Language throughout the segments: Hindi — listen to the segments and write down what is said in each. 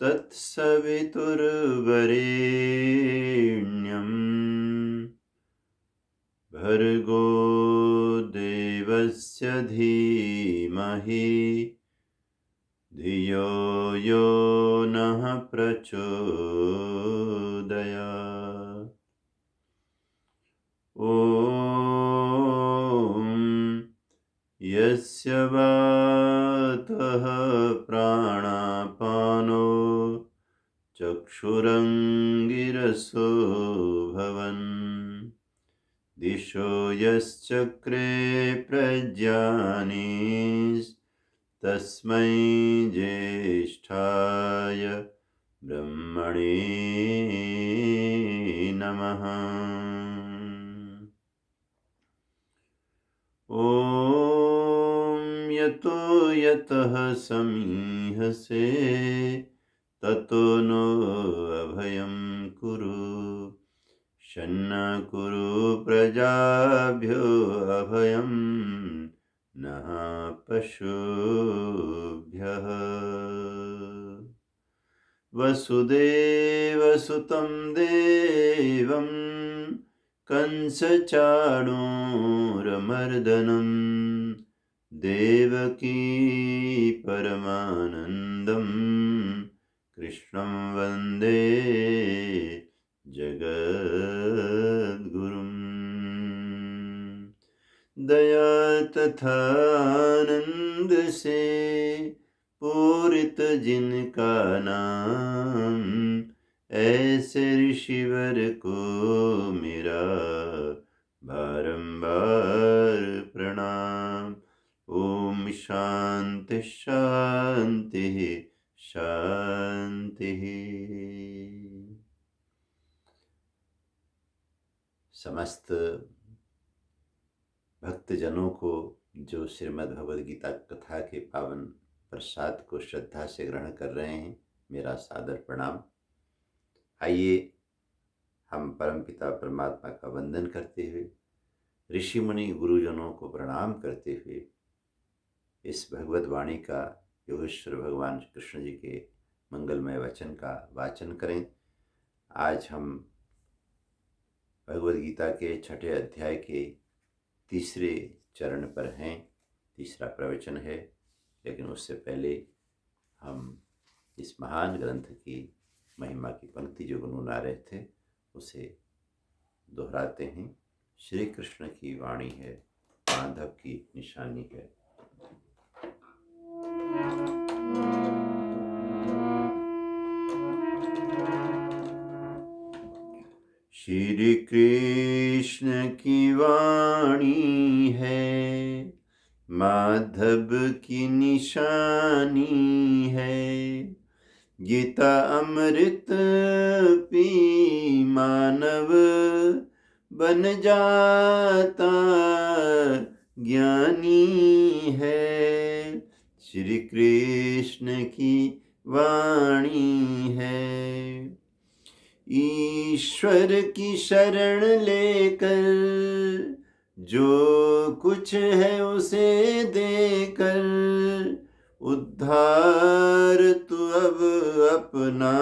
तत्सवितुर्वरेण्यं भर्गो देवस्य धीमहि धियो यो नः प्रचोदयात्। ॐ यस्य वातः प्राणापानो चक्षुरङ्गिरसो भवन् दिशो यश्चक्रे प्रज्ञानीस्तस्मै ज्येष्ठाय ब्रह्मणे नमः। ॐ यतो यतः समीहसे ततो नो अभयं कुरु शन्न कुरु प्रजाभ्यो अभयं नः पशुभ्यः। वसुदेवसुतं देवं कंसचाणूरमर्दनं देवकी परमानन्दं कृष्णं वन्दे जगद्गुरुम्। दया तथा आनंद से पूरित जिनका नाम, ऐसे ऋषिवर को मेरा बारंबार प्रणाम। ओम शांति शांति शांति। समस्त भक्तजनों को जो श्रीमद् भगवद गीता कथा के पावन प्रसाद को श्रद्धा से ग्रहण कर रहे हैं, मेरा सादर प्रणाम। आइए हम परमपिता परमात्मा का वंदन करते हुए, ऋषि मुनि गुरुजनों को प्रणाम करते हुए इस भगवद वाणी का, योगेश्वर भगवान कृष्ण जी के मंगलमय वचन का वाचन करें। आज हम भगवद गीता के 6ठे अध्याय के तीसरे चरण पर हैं, तीसरा प्रवचन है। लेकिन उससे पहले हम इस महान ग्रंथ की महिमा की पंक्ति जो गुनगुना रहे थे उसे दोहराते हैं। श्री कृष्ण की वाणी है, माधव की निशानी है। श्री कृष्ण की वाणी है, माधव की निशानी है। गीता अमृत पी मानव बन जाता ज्ञानी है। श्री कृष्ण की वाणी है। ईश्वर की शरण लेकर जो कुछ है उसे देकर, उद्धार तू अब अपना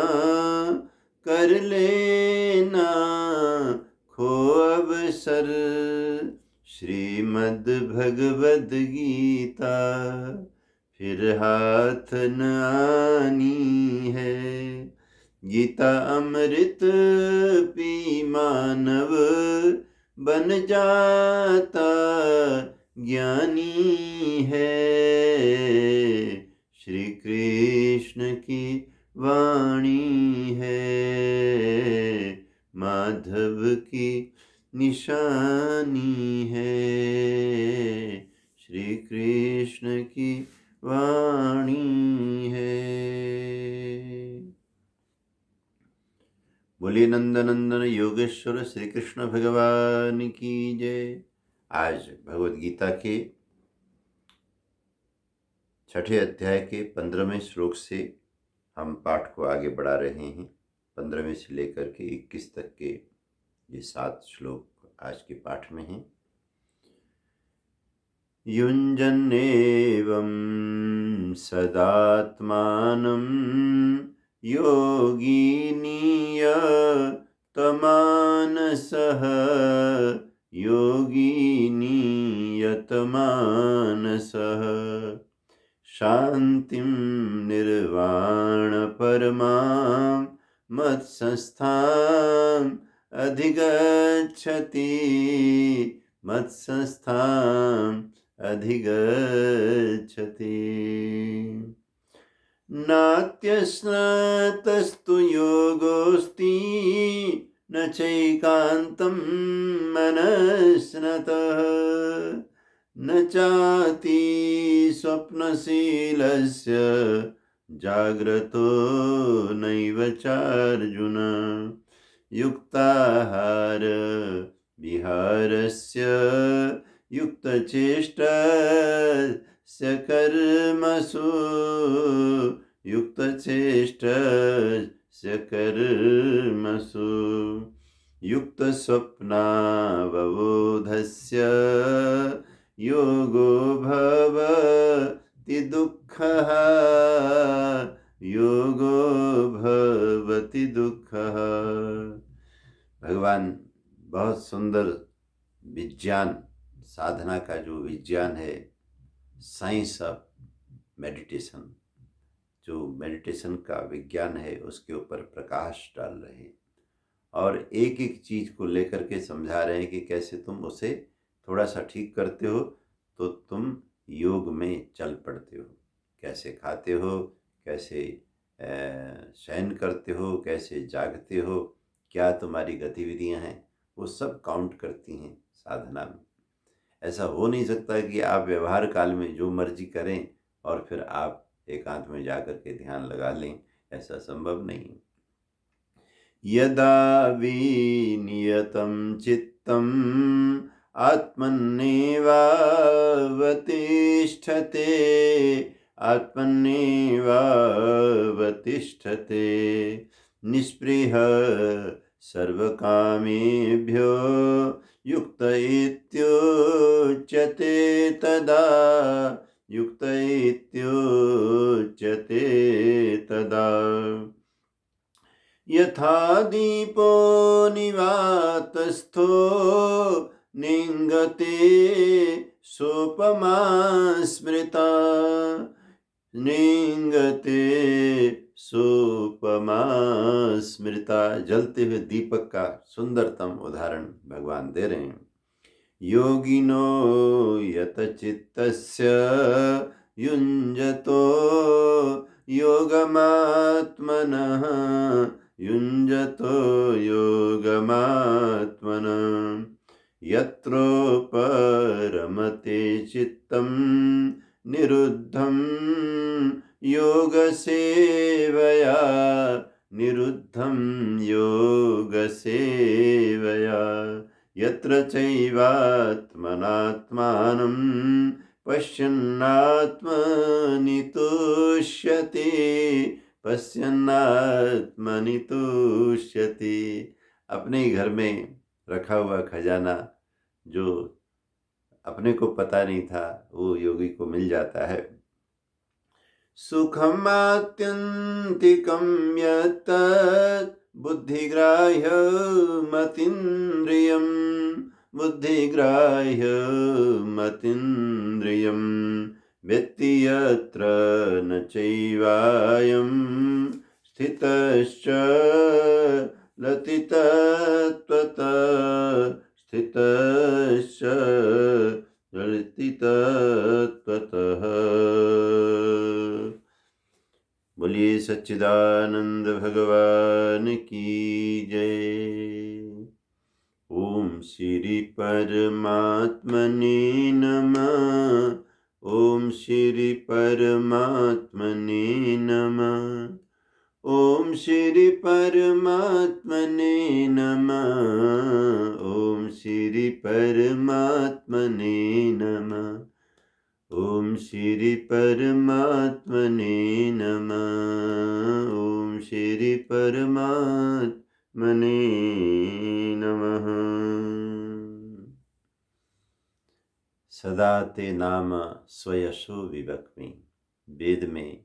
कर लेना, खो अवसर। श्रीमद् भगवद गीता फिर हाथ न आनी है। गीता अमृत पी मानव बन जाता ज्ञानी है। श्री कृष्ण की वाणी है, माधव की निशानी है। श्री कृष्ण की वाणी है। बोलिए नंदनंदन योगेश्वर श्री कृष्ण भगवान की जय। आज भगवद गीता के 6ठे अध्याय के 15वें श्लोक से हम पाठ को आगे बढ़ा रहे हैं। 15वें से लेकर के 21 तक के ये 7 श्लोक आज के पाठ में हैं। युञ्जन्नेवं सदात्मानं योगी नियतमानसः योगी नियतमानसः शान्तिं निर्वाणपरमां मत्संस्थाम् अधिगच्छति मत्संस्थाम् अधिगच्छति। नात्यश्नतस्तु योगोऽस्ति न चैकान्तं मनस्नतः न चाति स्वप्नशीलस्य जाग्रतो नैव चार्जुन युक्ताहार विहारस्य युक्तचेष्टस्य कर्मसु युक्तचेष्टस्य कर्मसु युक्तस्वप्नावबोधस्य योगो भवति दुःखः योगो भवति दुःखः। भगवान बहुत सुंदर विज्ञान, साधना का जो विज्ञान है, साइंस ऑफ मेडिटेशन, जो मेडिटेशन का विज्ञान है उसके ऊपर प्रकाश डाल रहे हैं और एक एक चीज़ को लेकर के समझा रहे हैं कि कैसे तुम उसे थोड़ा सा ठीक करते हो तो तुम योग में चल पड़ते हो। कैसे खाते हो, कैसे शयन करते हो, कैसे जागते हो, क्या तुम्हारी गतिविधियां हैं, वो सब काउंट करती हैं साधना में। ऐसा हो नहीं सकता कि आप व्यवहार काल में जो मर्जी करें और फिर आप एकांत में जाकर के ध्यान लगा लें, ऐसा संभव नहीं। यदा विनियतं चित्तम् आत्मन्नेवावतिष्ठते आत्मन्नेवावतिष्ठते निःस्पृहः सर्वकामेभ्यो युक्त इत्युच्यते तदा युक्त इत्युच्यते तदा यथा दीपो निवातस्थो निंगते सोपमा स्मृता निंगते सोपमा स्मृता। जलते हुए दीपक का सुंदरतम उदाहरण भगवान दे रहे हैं। योगिनो यतचित्तस्य युञ्जतो योगमात्मनः युञ्जतो योगमात्मनः यत्रोपरमते चित्तं निरुद्धं योगसेवया निरुद्धं योगसेवया यत्र चैवात्मनात्मानं पश्यन्नात्मनि तुष्यति पश्यन्नात्मनि तुष्यति। अपने ही घर में रखा हुआ खजाना जो अपने को पता नहीं था वो योगी को मिल जाता है। सुखम आत्यंतिकं यत्तत् बुद्धिग्राह्यमतीन्द्रियं बुद्धिग्राह्यमतीन्द्रियं वेत्ति यत्र न चैवायं स्थितश्च लति तत्त्वतः स्थितश्च लति तत्त्वतः। बोलिए सच्चिदानंद भगवान की जय। ओम श्री परमात्मने नमः। ओम श्री परमात्मने नमः। ओम श्री परमात्मने नमः। ओम श्री परमात्मने नमः। ओम श्री परमात्मने नमः। ओम श्री परमात्मने नमः। सदा ते नाम स्वयशो विवक्मि। वेद में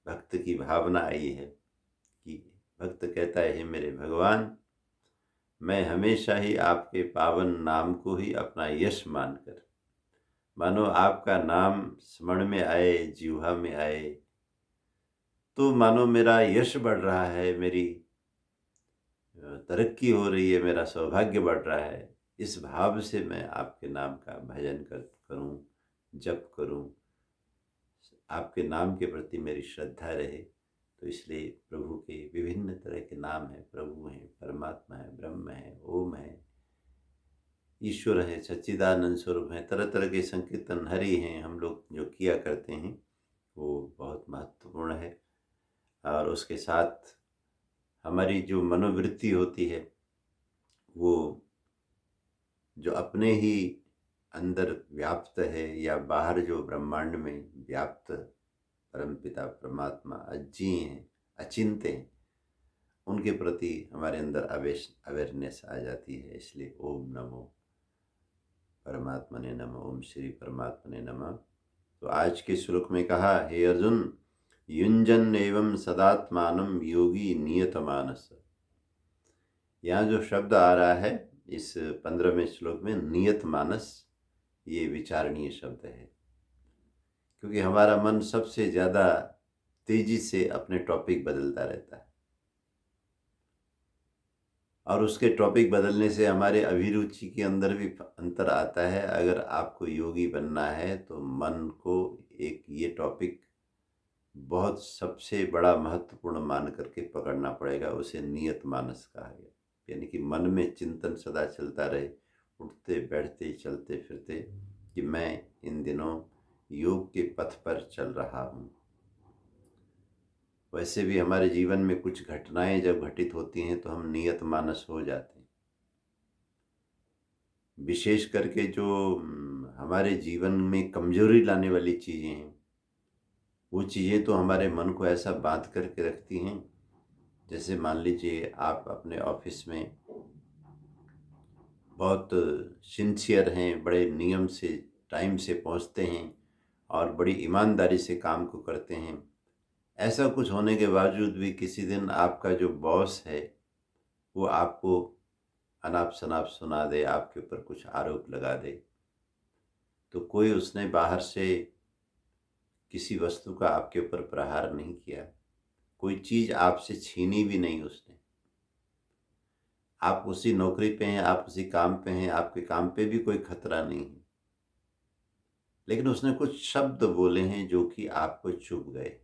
भक्त की भावना आई है कि भक्त कहता है, हे मेरे भगवान, मैं हमेशा ही आपके पावन नाम को ही अपना यश मानकर, मानो आपका नाम स्मरण में आए, जिह्वा में आए, तो मानो मेरा यश बढ़ रहा है, मेरी तरक्की हो रही है, मेरा सौभाग्य बढ़ रहा है। इस भाव से मैं आपके नाम का भजन करूं, जप करूं, आपके नाम के प्रति मेरी श्रद्धा रहे। तो इसलिए प्रभु के विभिन्न तरह के नाम हैं। प्रभु हैं, परमात्मा है, ब्रह्म है, ओम है, ईश्वर है, सच्चिदानंद स्वरूप है, तरह तरह के संकीर्तन हरि हैं हम लोग जो किया करते हैं, वो बहुत महत्वपूर्ण है। और उसके साथ हमारी जो मनोवृत्ति होती है, वो जो अपने ही अंदर व्याप्त है या बाहर जो ब्रह्मांड में व्याप्त परमपिता परमात्मा अज्ञेय हैं, अचिंत्य हैं, उनके प्रति हमारे अंदर अवेयरनेस आ जाती है। इसलिए ओम नमो परमात्मा ने नमः, ओम श्री परमात्मा ने नमः। तो आज के श्लोक में कहा, हे अर्जुन, युंजन एवं सदात्मानम योगी नियतमानस। यहाँ जो शब्द आ रहा है इस 15वें श्लोक में, नियत मानस, ये विचारणीय शब्द है, क्योंकि हमारा मन सबसे ज़्यादा तेजी से अपने टॉपिक बदलता रहता है, और उसके टॉपिक बदलने से हमारे अभिरुचि के अंदर भी अंतर आता है। अगर आपको योगी बनना है तो मन को एक ये टॉपिक बहुत सबसे बड़ा महत्वपूर्ण मान करके पकड़ना पड़ेगा। उसे नियत मानस कहा गया, यानी कि मन में चिंतन सदा चलता रहे, उठते बैठते चलते फिरते, कि मैं इन दिनों योग के पथ पर चल रहा हूँ। वैसे भी हमारे जीवन में कुछ घटनाएं जब घटित होती हैं तो हम नियत मानस हो जाते हैं। विशेष करके जो हमारे जीवन में कमजोरी लाने वाली चीज़ें हैं, वो चीज़ें तो हमारे मन को ऐसा बांध करके रखती हैं। जैसे मान लीजिए आप अपने ऑफिस में बहुत सिंसियर हैं, बड़े नियम से टाइम से पहुंचते हैं और बड़ी ईमानदारी से काम को करते हैं। ऐसा कुछ होने के बावजूद भी किसी दिन आपका जो बॉस है वो आपको अनाप शनाप सुना दे, आपके ऊपर कुछ आरोप लगा दे, तो कोई उसने बाहर से किसी वस्तु का आपके ऊपर प्रहार नहीं किया, कोई चीज़ आपसे छीनी भी नहीं उसने। आप उसी नौकरी पे हैं, आप उसी काम पे हैं, आपके काम पे भी कोई खतरा नहीं है, लेकिन उसने कुछ शब्द बोले हैं जो कि आपको चुभ गए,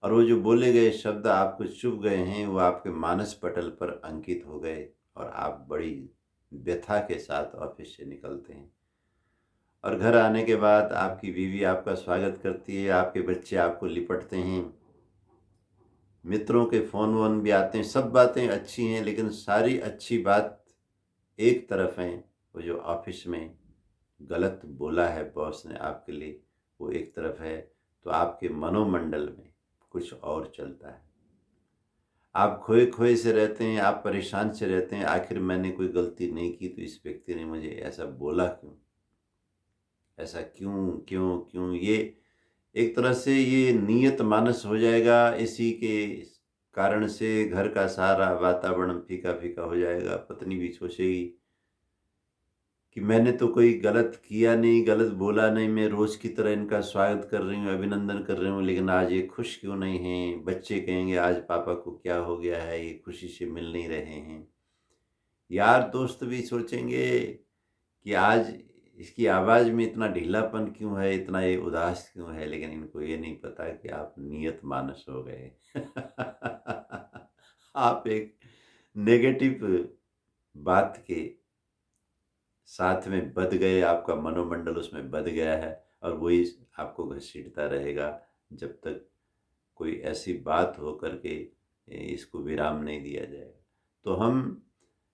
और वो जो बोले गए शब्द आपको चुभ गए हैं वो आपके मानस पटल पर अंकित हो गए, और आप बड़ी व्यथा के साथ ऑफिस से निकलते हैं। और घर आने के बाद आपकी बीवी आपका स्वागत करती है, आपके बच्चे आपको लिपटते हैं, मित्रों के फ़ोन वोन भी आते हैं, सब बातें अच्छी हैं, लेकिन सारी अच्छी बात एक तरफ है, वो जो ऑफिस में गलत बोला है बॉस ने आपके लिए, वो एक तरफ है। तो आपके मनोमंडल में कुछ और चलता है, आप खोए खोए से रहते हैं, आप परेशान से रहते हैं। आखिर मैंने कोई गलती नहीं की तो इस व्यक्ति ने मुझे ऐसा बोला क्यों, ऐसा क्यों क्यों क्यों। ये एक तरह से ये नियत मानस हो जाएगा। इसी के कारण से घर का सारा वातावरण फीका फीका हो जाएगा। पत्नी भी सोचेगी कि मैंने तो कोई गलत किया नहीं, गलत बोला नहीं, मैं रोज़ की तरह इनका स्वागत कर रही हूँ, अभिनंदन कर रही हूँ, लेकिन आज ये खुश क्यों नहीं हैं। बच्चे कहेंगे आज पापा को क्या हो गया है, ये खुशी से मिल नहीं रहे हैं। यार दोस्त भी सोचेंगे कि आज इसकी आवाज़ में इतना ढीलापन क्यों है, इतना ये उदास क्यों है, लेकिन इनको ये नहीं पता कि आप नियत मानस हो गए। आप एक नेगेटिव बात के साथ में बध गए, आपका मनोमंडल उसमें बध गया है, और वही आपको घसीटता रहेगा जब तक कोई ऐसी बात हो करके इसको विराम नहीं दिया जाएगा। तो हम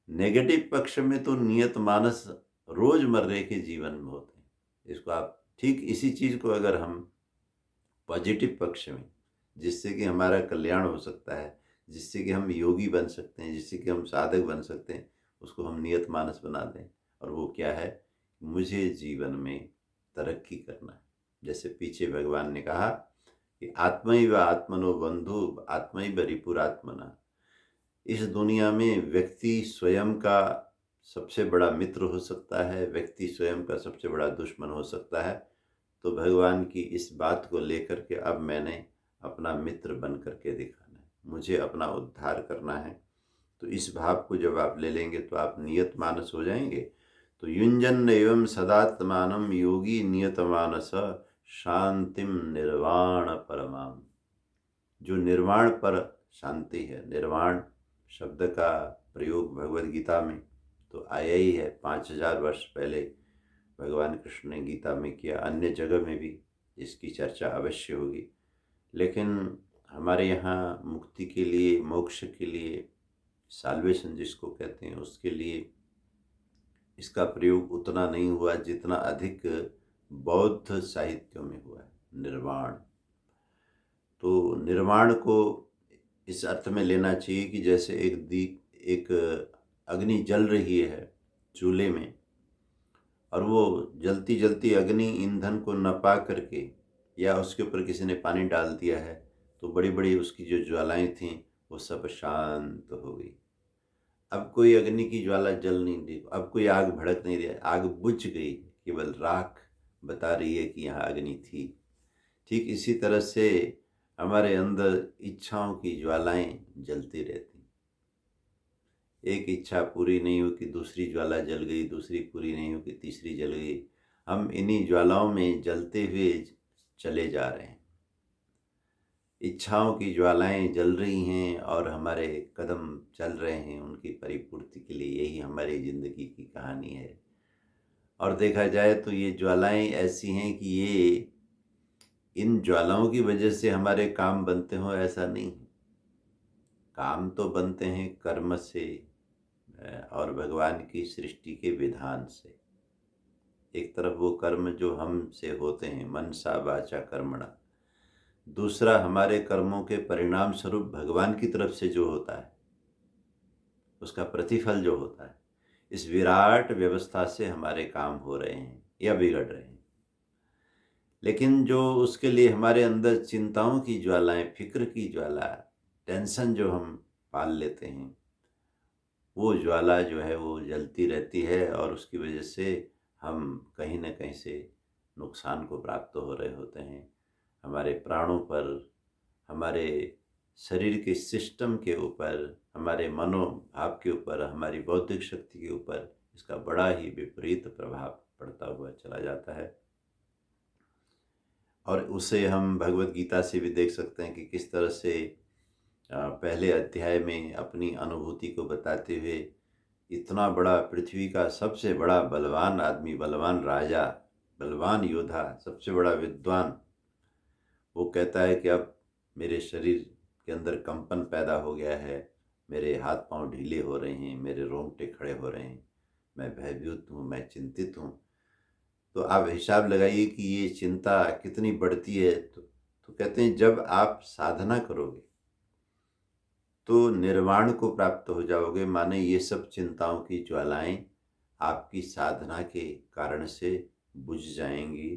नेगेटिव पक्ष में तो नियत मानस रोज़मर्रे के जीवन में होते हैं। इसको आप ठीक इसी चीज़ को अगर हम पॉजिटिव पक्ष में, जिससे कि हमारा कल्याण हो सकता है, जिससे कि हम योगी बन सकते हैं, जिससे कि हम साधक बन सकते हैं, उसको हम नियत मानस बना दें। और वो क्या है, मुझे जीवन में तरक्की करना है। जैसे पीछे भगवान ने कहा कि आत्मैव आत्मनो बंधु आत्मैव रिपुरात्मना। इस दुनिया में व्यक्ति स्वयं का सबसे बड़ा मित्र हो सकता है, व्यक्ति स्वयं का सबसे बड़ा दुश्मन हो सकता है। तो भगवान की इस बात को लेकर के अब मैंने अपना मित्र बन करके दिखाना है, मुझे अपना उद्धार करना है। तो इस भाव को जब आप ले लेंगे तो आप नियत मानस हो जाएंगे। तो युंजन एवं सदात्मानम योगी नियत मानस शांतिम निर्वाण परमाम। जो निर्वाण पर शांति है, निर्वाण शब्द का प्रयोग भगवद गीता में तो आया ही है, 5000 वर्ष पहले भगवान कृष्ण ने गीता में किया, अन्य जगह में भी इसकी चर्चा अवश्य होगी। लेकिन हमारे यहाँ मुक्ति के लिए, मोक्ष के लिए, साल्वेशन जिसको कहते हैं, उसके लिए इसका प्रयोग उतना नहीं हुआ जितना अधिक बौद्ध साहित्यों में हुआ है, निर्वाण। तो निर्वाण को इस अर्थ में लेना चाहिए कि जैसे एक अग्नि जल रही है चूल्हे में, और वो जलती जलती अग्नि ईंधन को न पा करके या उसके ऊपर किसी ने पानी डाल दिया है, तो बड़ी बड़ी उसकी जो ज्वालाएं थीं वो सब शांत हो गई। अब कोई अग्नि की ज्वाला जल नहीं रही, अब कोई आग भड़क नहीं रही, आग बुझ गई, केवल राख बता रही है कि यहाँ अग्नि थी। ठीक इसी तरह से हमारे अंदर इच्छाओं की ज्वालाएं जलती रहती, एक इच्छा पूरी नहीं हुई कि दूसरी ज्वाला जल गई, दूसरी पूरी नहीं हुई कि तीसरी जल गई। हम इन्हीं ज्वालाओं में जलते हुए चले जा रहे हैं। इच्छाओं की ज्वालाएं जल रही हैं और हमारे कदम चल रहे हैं उनकी परिपूर्ति के लिए। यही हमारी ज़िंदगी की कहानी है। और देखा जाए तो ये ज्वालाएं ऐसी हैं कि ये इन ज्वालाओं की वजह से हमारे काम बनते हों ऐसा नहीं। काम तो बनते हैं कर्म से और भगवान की सृष्टि के विधान से। एक तरफ वो कर्म जो हमसे होते हैं, मनसा वाचा कर्मणा, दूसरा हमारे कर्मों के परिणाम स्वरूप भगवान की तरफ से जो होता है, उसका प्रतिफल जो होता है। इस विराट व्यवस्था से हमारे काम हो रहे हैं या बिगड़ रहे हैं। लेकिन जो उसके लिए हमारे अंदर चिंताओं की ज्वालाएं, फिक्र की ज्वाला, टेंशन जो हम पाल लेते हैं, वो ज्वाला जो है वो जलती रहती है और उसकी वजह से हम कहीं न कहीं से नुकसान को प्राप्त हो रहे होते हैं। हमारे प्राणों पर, हमारे शरीर के सिस्टम के ऊपर, हमारे मनोभाव के ऊपर, हमारी बौद्धिक शक्ति के ऊपर इसका बड़ा ही विपरीत प्रभाव पड़ता हुआ चला जाता है। और उसे हम भगवद गीता से भी देख सकते हैं कि किस तरह से पहले अध्याय में अपनी अनुभूति को बताते हुए इतना बड़ा, पृथ्वी का सबसे बड़ा बलवान आदमी, बलवान राजा, बलवान योद्धा, सबसे बड़ा विद्वान, वो कहता है कि अब मेरे शरीर के अंदर कंपन पैदा हो गया है, मेरे हाथ पांव ढीले हो रहे हैं, मेरे रोंगटे खड़े हो रहे हैं, मैं भयभीत हूँ, मैं चिंतित हूँ। तो आप हिसाब लगाइए कि ये चिंता कितनी बढ़ती है। तो कहते हैं जब आप साधना करोगे तो निर्वाण को प्राप्त हो जाओगे, माने ये सब चिंताओं की ज्वालाएं आपकी साधना के कारण से बुझ जाएंगी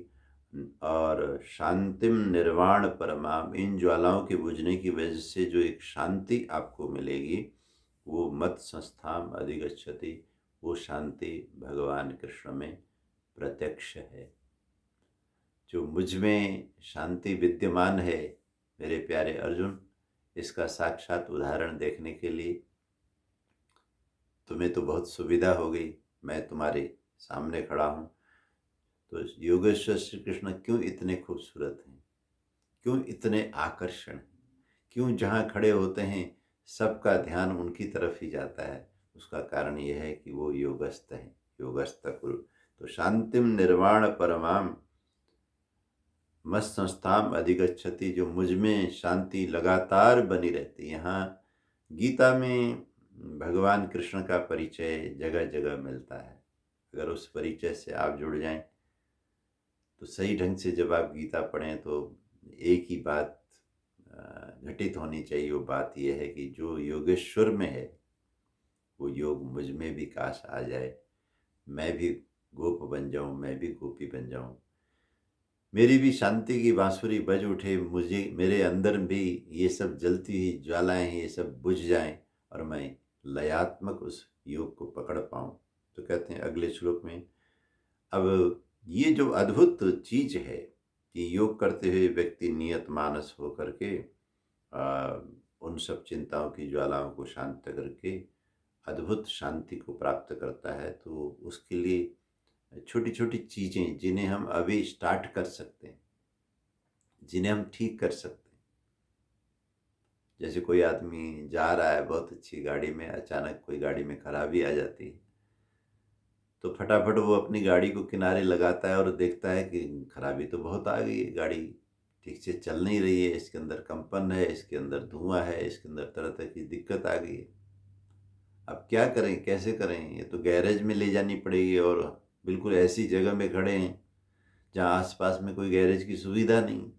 और शांतिम निर्वाण परमाम, इन ज्वालाओं के बुझने की वजह से जो एक शांति आपको मिलेगी वो मत संस्थाम अधिगच्छति, वो शांति भगवान कृष्ण में प्रत्यक्ष है। जो मुझ में शांति विद्यमान है मेरे प्यारे अर्जुन, इसका साक्षात उदाहरण देखने के लिए तुम्हें तो बहुत सुविधा हो गई, मैं तुम्हारे सामने खड़ा हूँ। तो योगेश्वर श्री कृष्ण क्यों इतने खूबसूरत हैं, क्यों इतने आकर्षण हैं, क्यों जहाँ खड़े होते हैं सबका ध्यान उनकी तरफ ही जाता है? उसका कारण यह है कि वो योगस्थ हैं, योगस्थ कुरु। तो शांतिम निर्वाण परमाम मत संस्थाम अधिगच्छति, जो मुझ में शांति लगातार बनी रहती। यहाँ गीता में भगवान कृष्ण का परिचय जगह जगह मिलता है। अगर उस परिचय से आप जुड़ जाएं तो सही ढंग से जब आप गीता पढ़ें तो एक ही बात घटित होनी चाहिए। वो बात यह है कि जो योगेश्वर में है वो योग मुझ में भी काश आ जाए, मैं भी गोप बन जाऊं, मैं भी गोपी बन जाऊं, मेरी भी शांति की बांसुरी बज उठे, मुझे मेरे अंदर भी ये सब जलती हुई ज्वालाएं हैं, ये सब बुझ जाएं और मैं लयात्मक उस योग को पकड़ पाऊं। तो कहते हैं अगले श्लोक में, अब ये जो अद्भुत चीज है कि योग करते हुए व्यक्ति नियत मानस होकर के उन सब चिंताओं की ज्वालाओं को शांत करके अद्भुत शांति को प्राप्त करता है, तो उसके लिए छोटी छोटी चीज़ें जिन्हें हम अभी स्टार्ट कर सकते हैं, जिन्हें हम ठीक कर सकते हैं। जैसे कोई आदमी जा रहा है बहुत अच्छी गाड़ी में, अचानक कोई गाड़ी में खराबी आ जाती है, तो फटाफट वो अपनी गाड़ी को किनारे लगाता है और देखता है कि खराबी तो बहुत आ गई है, गाड़ी ठीक से चल नहीं रही है, इसके अंदर कंपन है, इसके अंदर धुआं है, इसके अंदर तरह तरह की दिक्कत आ गई है। अब क्या करें, कैसे करें? ये तो गैरेज में ले जानी पड़ेगी और बिल्कुल ऐसी जगह में खड़े हैं जहाँ आसपास में कोई गैरेज की सुविधा नहीं।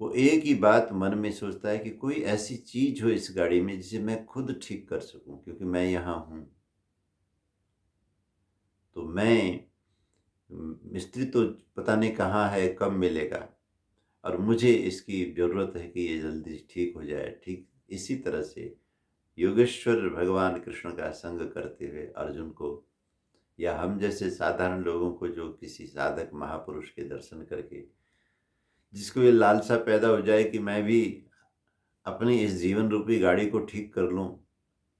वो एक ही बात मन में सोचता है कि कोई ऐसी चीज हो इस गाड़ी में जिसे मैं खुद ठीक कर सकूं, क्योंकि मैं यहाँ हूं। तो मिस्त्री तो पता नहीं कहाँ है, कब मिलेगा, और मुझे इसकी जरूरत है कि ये जल्दी ठीक हो जाए। ठीक इसी तरह से योगेश्वर भगवान कृष्ण का संग करते हुए अर्जुन को, या हम जैसे साधारण लोगों को जो किसी साधक महापुरुष के दर्शन करके जिसको ये लालसा पैदा हो जाए कि मैं भी अपनी इस जीवन रूपी गाड़ी को ठीक कर लूं,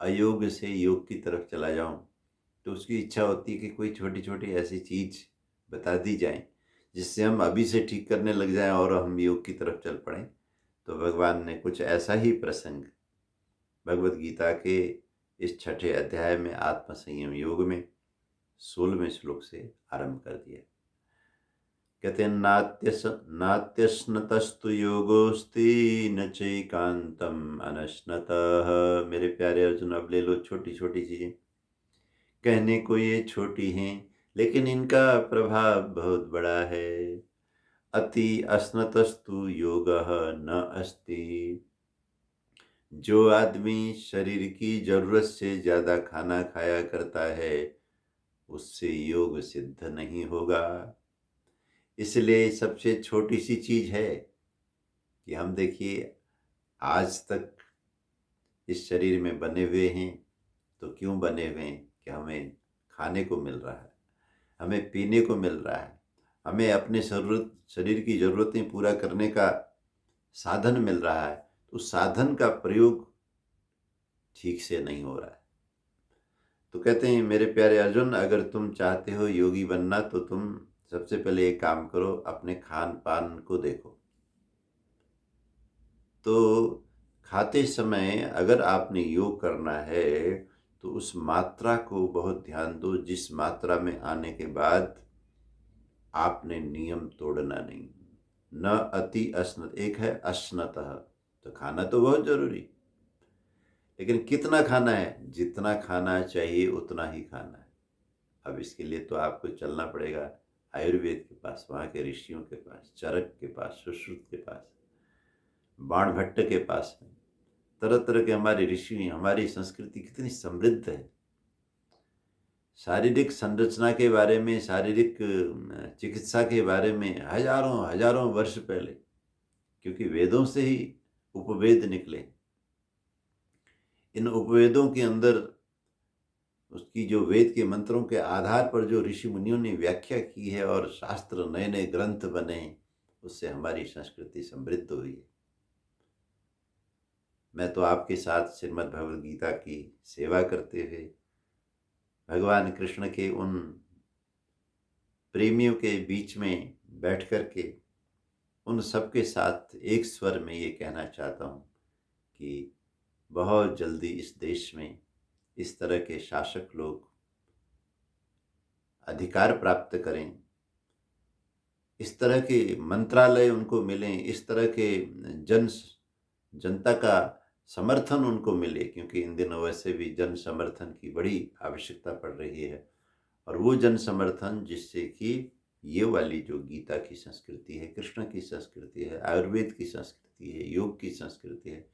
अयोग से योग की तरफ चला जाऊं, तो उसकी इच्छा होती है कि कोई छोटी छोटी ऐसी चीज बता दी जाए जिससे हम अभी से ठीक करने लग जाएं और हम योग की तरफ चल पड़ें। तो भगवान ने कुछ ऐसा ही प्रसंग भगवत गीता के इस छठे अध्याय में आत्म संयम योग में 16वें श्लोक से आरंभ कर दिया। कहते हैं, नात्यश्नतस्तु योगोस्ति न चैकांतम अनश्नतः। मेरे प्यारे अर्जुन, अब ले लो छोटी छोटी चीजें, कहने को ये छोटी हैं लेकिन इनका प्रभाव बहुत बड़ा है। अति अस्नतस्तु योगः न अस्ति। जो आदमी शरीर की जरूरत से ज्यादा खाना खाया करता है उससे योग सिद्ध नहीं होगा। इसलिए सबसे छोटी सी चीज है कि हम देखिए आज तक इस शरीर में बने हुए हैं, तो क्यों बने हुए हैं कि हमें खाने को मिल रहा है, हमें पीने को मिल रहा है, हमें अपने शरीर की जरूरतें पूरा करने का साधन मिल रहा है, तो साधन का प्रयोग ठीक से नहीं हो रहा है। तो कहते हैं, मेरे प्यारे अर्जुन, अगर तुम चाहते हो योगी बनना तो तुम सबसे पहले एक काम करो, अपने खान पान को देखो। तो खाते समय अगर आपने योग करना है तो उस मात्रा को बहुत ध्यान दो, जिस मात्रा में आने के बाद आपने नियम तोड़ना नहीं। न अति अस्नत, एक है अश्नतः, तो खाना तो बहुत जरूरी, लेकिन कितना खाना है? जितना खाना चाहिए उतना ही खाना है। अब इसके लिए तो आपको चलना पड़ेगा आयुर्वेद के पास, वहाँ के ऋषियों के पास, चरक के पास, सुश्रुत के पास, बाणभट्ट के पास में। तरह तरह के हमारे ऋषि, हमारी संस्कृति कितनी समृद्ध है। शारीरिक संरचना के बारे में, शारीरिक चिकित्सा के बारे में हजारों हजारों वर्ष पहले, क्योंकि वेदों से ही उपवेद निकले। इन उपवेदों के अंदर उसकी जो वेद के मंत्रों के आधार पर जो ऋषि मुनियों ने व्याख्या की है और शास्त्र नए नए ग्रंथ बने, उससे हमारी संस्कृति समृद्ध हुई है। मैं तो आपके साथ श्रीमद् भगवद गीता की सेवा करते हुए भगवान कृष्ण के उन प्रेमियों के बीच में बैठ कर के उन सबके साथ एक स्वर में ये कहना चाहता हूँ कि बहुत जल्दी इस देश में इस तरह के शासक लोग अधिकार प्राप्त करें, इस तरह के मंत्रालय उनको मिलें, इस तरह के जनता का समर्थन उनको मिले, क्योंकि इन दिनों वैसे भी जन समर्थन की बड़ी आवश्यकता पड़ रही है। और वो जन समर्थन जिससे कि ये वाली जो गीता की संस्कृति है, कृष्ण की संस्कृति है, आयुर्वेद की संस्कृति है, योग की संस्कृति है,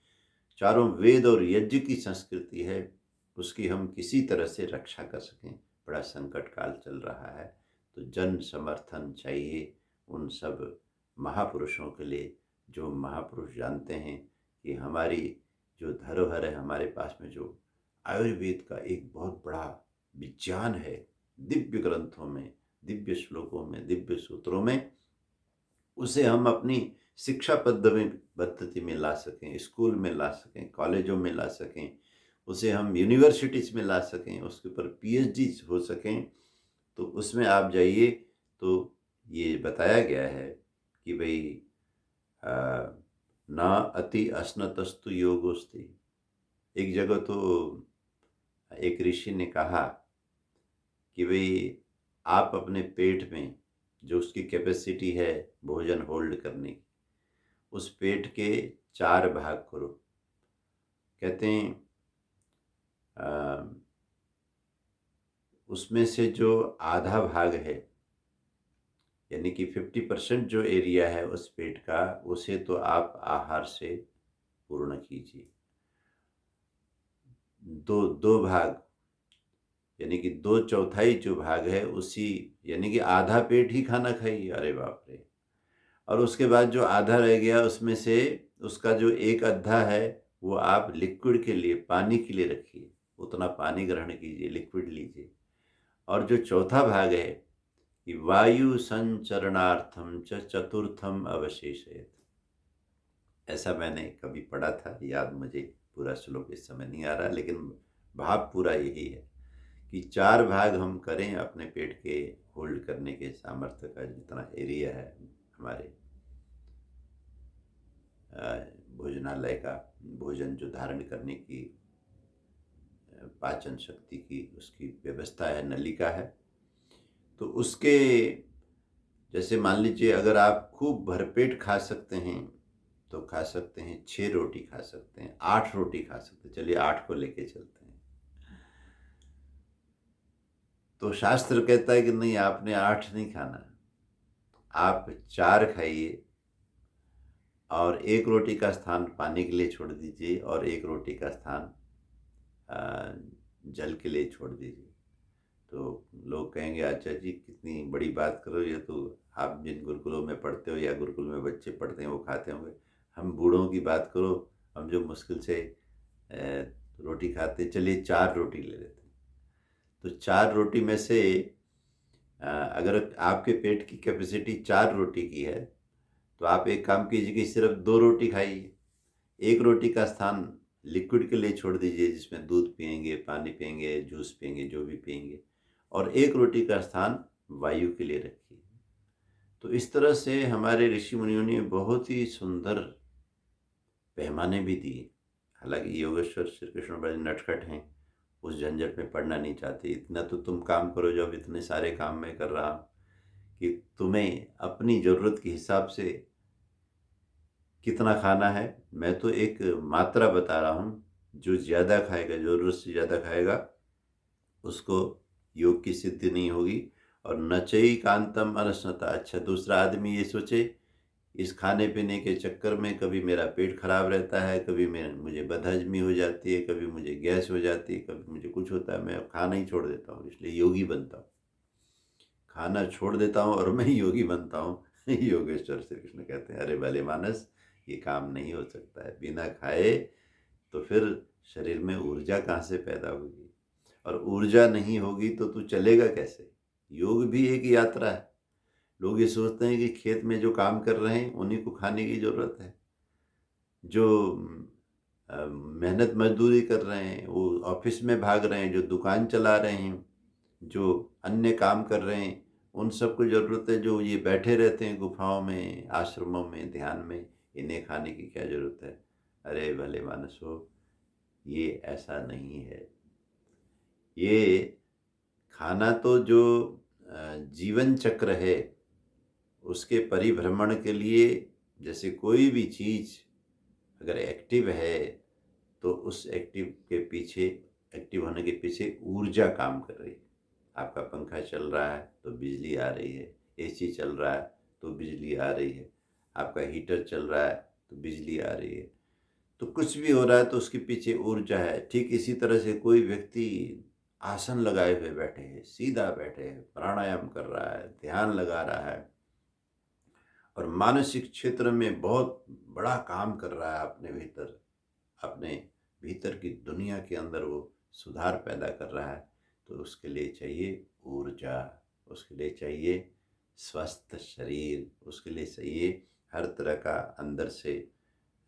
चारों वेद और यज्ञ की संस्कृति है, उसकी हम किसी तरह से रक्षा कर सकें। बड़ा संकट काल चल रहा है, तो जन समर्थन चाहिए उन सब महापुरुषों के लिए, जो महापुरुष जानते हैं कि हमारी जो धरोहर है, हमारे पास में जो आयुर्वेद का एक बहुत बड़ा विज्ञान है, दिव्य ग्रंथों में, दिव्य श्लोकों में, दिव्य सूत्रों में, उसे हम अपनी शिक्षा पद्धति में ला सकें, स्कूल में ला सकें, कॉलेजों में ला सकें, उसे हम यूनिवर्सिटीज़ में ला सकें, उसके ऊपर पीएचडी हो सकें, तो उसमें आप जाइए तो ये बताया गया है कि भाई ना अति अस्नतस्तु योगोस्ति। एक जगह तो एक ऋषि ने कहा कि भाई आप अपने पेट में जो उसकी कैपेसिटी है भोजन होल्ड करने की, उस पेट के 4 भाग करो। कहते हैं उसमें से जो आधा भाग है, यानी कि 50% जो एरिया है उस पेट का, उसे तो आप आहार से पूर्ण कीजिए। दो भाग, यानी कि 2/4 जो भाग है उसी, यानी कि आधा पेट ही खाना खाइए। अरे बाप रे! और उसके बाद जो आधा रह गया उसमें से उसका जो एक अद्धा है वो आप लिक्विड के लिए, पानी के लिए रखिए, उतना पानी ग्रहण कीजिए, लिक्विड लीजिए। और जो चौथा भाग है कि वायु संचरणार्थम च चतुर्थम अवशेषयत। ऐसा मैंने कभी पढ़ा था, याद मुझे पूरा श्लोक इस समय नहीं आ रहा, लेकिन भाव पूरा यही है कि 4 भाग हम करें अपने पेट के होल्ड करने के सामर्थ्य का, जितना एरिया है हमारे भोजनालय का, भोजन जो धारण करने की पाचन शक्ति की उसकी व्यवस्था है, नलिका है, तो उसके जैसे मान लीजिए अगर आप खूब भरपेट खा सकते हैं तो खा सकते हैं 6 रोटी खा सकते हैं, 8 रोटी खा सकते हैं, चलिए 8 को लेके चलते हैं। तो शास्त्र कहता है कि नहीं, आपने 8 नहीं खाना, आप 4 खाइए और 1 रोटी का स्थान पानी के लिए छोड़ दीजिए और 1 रोटी का स्थान जल के लिए छोड़ दीजिए। तो लोग कहेंगे अच्छा जी कितनी बड़ी बात करो, ये तो आप जिन गुरुकुलों में पढ़ते हो या गुरुकुल में बच्चे पढ़ते हैं वो खाते होंगे, हम बूढ़ों की बात करो, हम जो मुश्किल से रोटी खाते, चलिए 4 रोटी ले लेते हैं। तो 4 रोटी में से अगर आपके पेट की कैपेसिटी 4 रोटी की है तो आप एक काम कीजिए कि सिर्फ 2 रोटी खाइए, 1 रोटी का स्थान लिक्विड के लिए छोड़ दीजिए, जिसमें दूध पिएंगे, पानी पिएंगे, जूस पिएंगे, जो भी पिएंगे, और 1 रोटी का स्थान वायु के लिए रखिए। तो इस तरह से हमारे ऋषि मुनियों ने बहुत ही सुंदर पैमाने भी दिए। हालांकि योगेश्वर श्री कृष्ण बड़े नटखट हैं, उस झंझट में पड़ना नहीं चाहते। इतना तो तुम काम करो जो अब इतने सारे काम मैं कर रहा हूँ, कि तुम्हें अपनी ज़रूरत के हिसाब से कितना खाना है, मैं तो एक मात्रा बता रहा हूँ। जो ज़्यादा खाएगा, ज़रूरत से ज़्यादा खाएगा, उसको योग की सिद्धि नहीं होगी। और नचई कांतम अनशनता। अच्छा, दूसरा आदमी ये सोचे इस खाने पीने के चक्कर में कभी मेरा पेट खराब रहता है, कभी मुझे बदहजमी हो जाती है, कभी मुझे गैस हो जाती है, कभी मुझे कुछ होता है, मैं अब खाना ही छोड़ देता हूँ, इसलिए योगी बनता हूँ, खाना छोड़ देता हूँ और मैं योगी बनता हूँ। योगेश्वर श्री कृष्ण कहते हैं अरे भले मानस, ये काम नहीं हो सकता है। बिना खाए तो फिर शरीर में ऊर्जा कहाँ से पैदा होगी, और ऊर्जा नहीं होगी तो तू चलेगा कैसे। योग भी एक यात्रा है। लोग ये सोचते हैं कि खेत में जो काम कर रहे हैं उन्हीं को खाने की ज़रूरत है, जो मेहनत मजदूरी कर रहे हैं, वो ऑफिस में भाग रहे हैं, जो दुकान चला रहे हैं, जो अन्य काम कर रहे हैं, उन सबको ज़रूरत है। जो ये बैठे रहते हैं गुफाओं में, आश्रमों में, ध्यान में, इन्हें खाने की क्या ज़रूरत है। अरे भले मानसो, ये ऐसा नहीं है। ये खाना तो जो जीवन चक्र है उसके परिभ्रमण के लिए, जैसे कोई भी चीज़ अगर एक्टिव है तो उस एक्टिव होने के पीछे ऊर्जा काम कर रही है। आपका पंखा चल रहा है तो बिजली आ रही है, एसी चल रहा है तो बिजली आ रही है, आपका हीटर चल रहा है तो बिजली आ रही है। तो कुछ भी हो रहा है तो उसके पीछे ऊर्जा है। ठीक इसी तरह से कोई व्यक्ति आसन लगाए हुए बैठे हैं, सीधा बैठे हैं, प्राणायाम कर रहा है, ध्यान लगा रहा है और मानसिक क्षेत्र में बहुत बड़ा काम कर रहा है अपने भीतर, अपने भीतर की दुनिया के अंदर वो सुधार पैदा कर रहा है, तो उसके लिए चाहिए ऊर्जा, उसके लिए चाहिए स्वस्थ शरीर, उसके लिए चाहिए हर तरह का अंदर से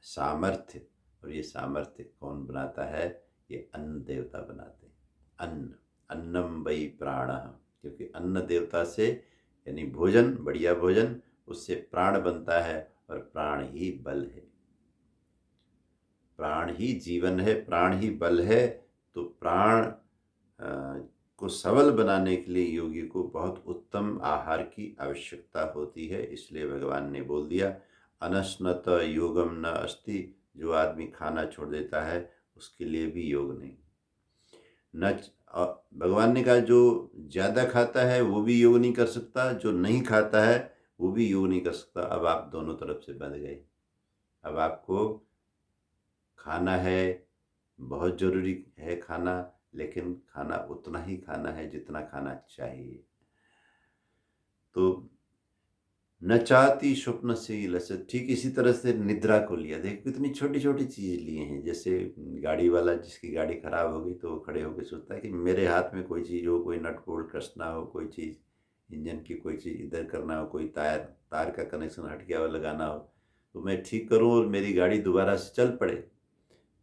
सामर्थ्य। और ये सामर्थ्य कौन बनाता है? ये अन्न देवता बनाते हैं। अन्न, अन्नम वै प्राणः, क्योंकि अन्न देवता से यानी भोजन, बढ़िया भोजन, उससे प्राण बनता है और प्राण ही बल है, प्राण ही जीवन है, प्राण ही बल है। तो प्राण को सबल बनाने के लिए योगी को बहुत उत्तम आहार की आवश्यकता होती है। इसलिए भगवान ने बोल दिया, अनश्नत योगम न अस्ति, जो आदमी खाना छोड़ देता है उसके लिए भी योग नहीं। न भगवान ने कहा जो ज़्यादा खाता है वो भी योग नहीं कर सकता, जो नहीं खाता है वो भी योग नहीं कर सकता। अब आप दोनों तरफ से बंध गए। अब आपको खाना है, बहुत ज़रूरी है खाना, लेकिन खाना उतना ही खाना है जितना खाना चाहिए। तो न चाहती स्वप्न से लसत, ठीक इसी तरह से निद्रा को लिया। देख कितनी छोटी छोटी चीज़ लिए हैं। जैसे गाड़ी वाला, जिसकी गाड़ी खराब हो गई तो वो खड़े होकर सोचता है कि मेरे हाथ में कोई चीज़ हो, कोई नट बोल्ट कसना हो, कोई चीज़ इंजन की कोई चीज़ इधर करना हो, कोई तार तार का कनेक्शन हट गया हो लगाना हो, तो मैं ठीक करूं और मेरी गाड़ी दोबारा से चल पड़े।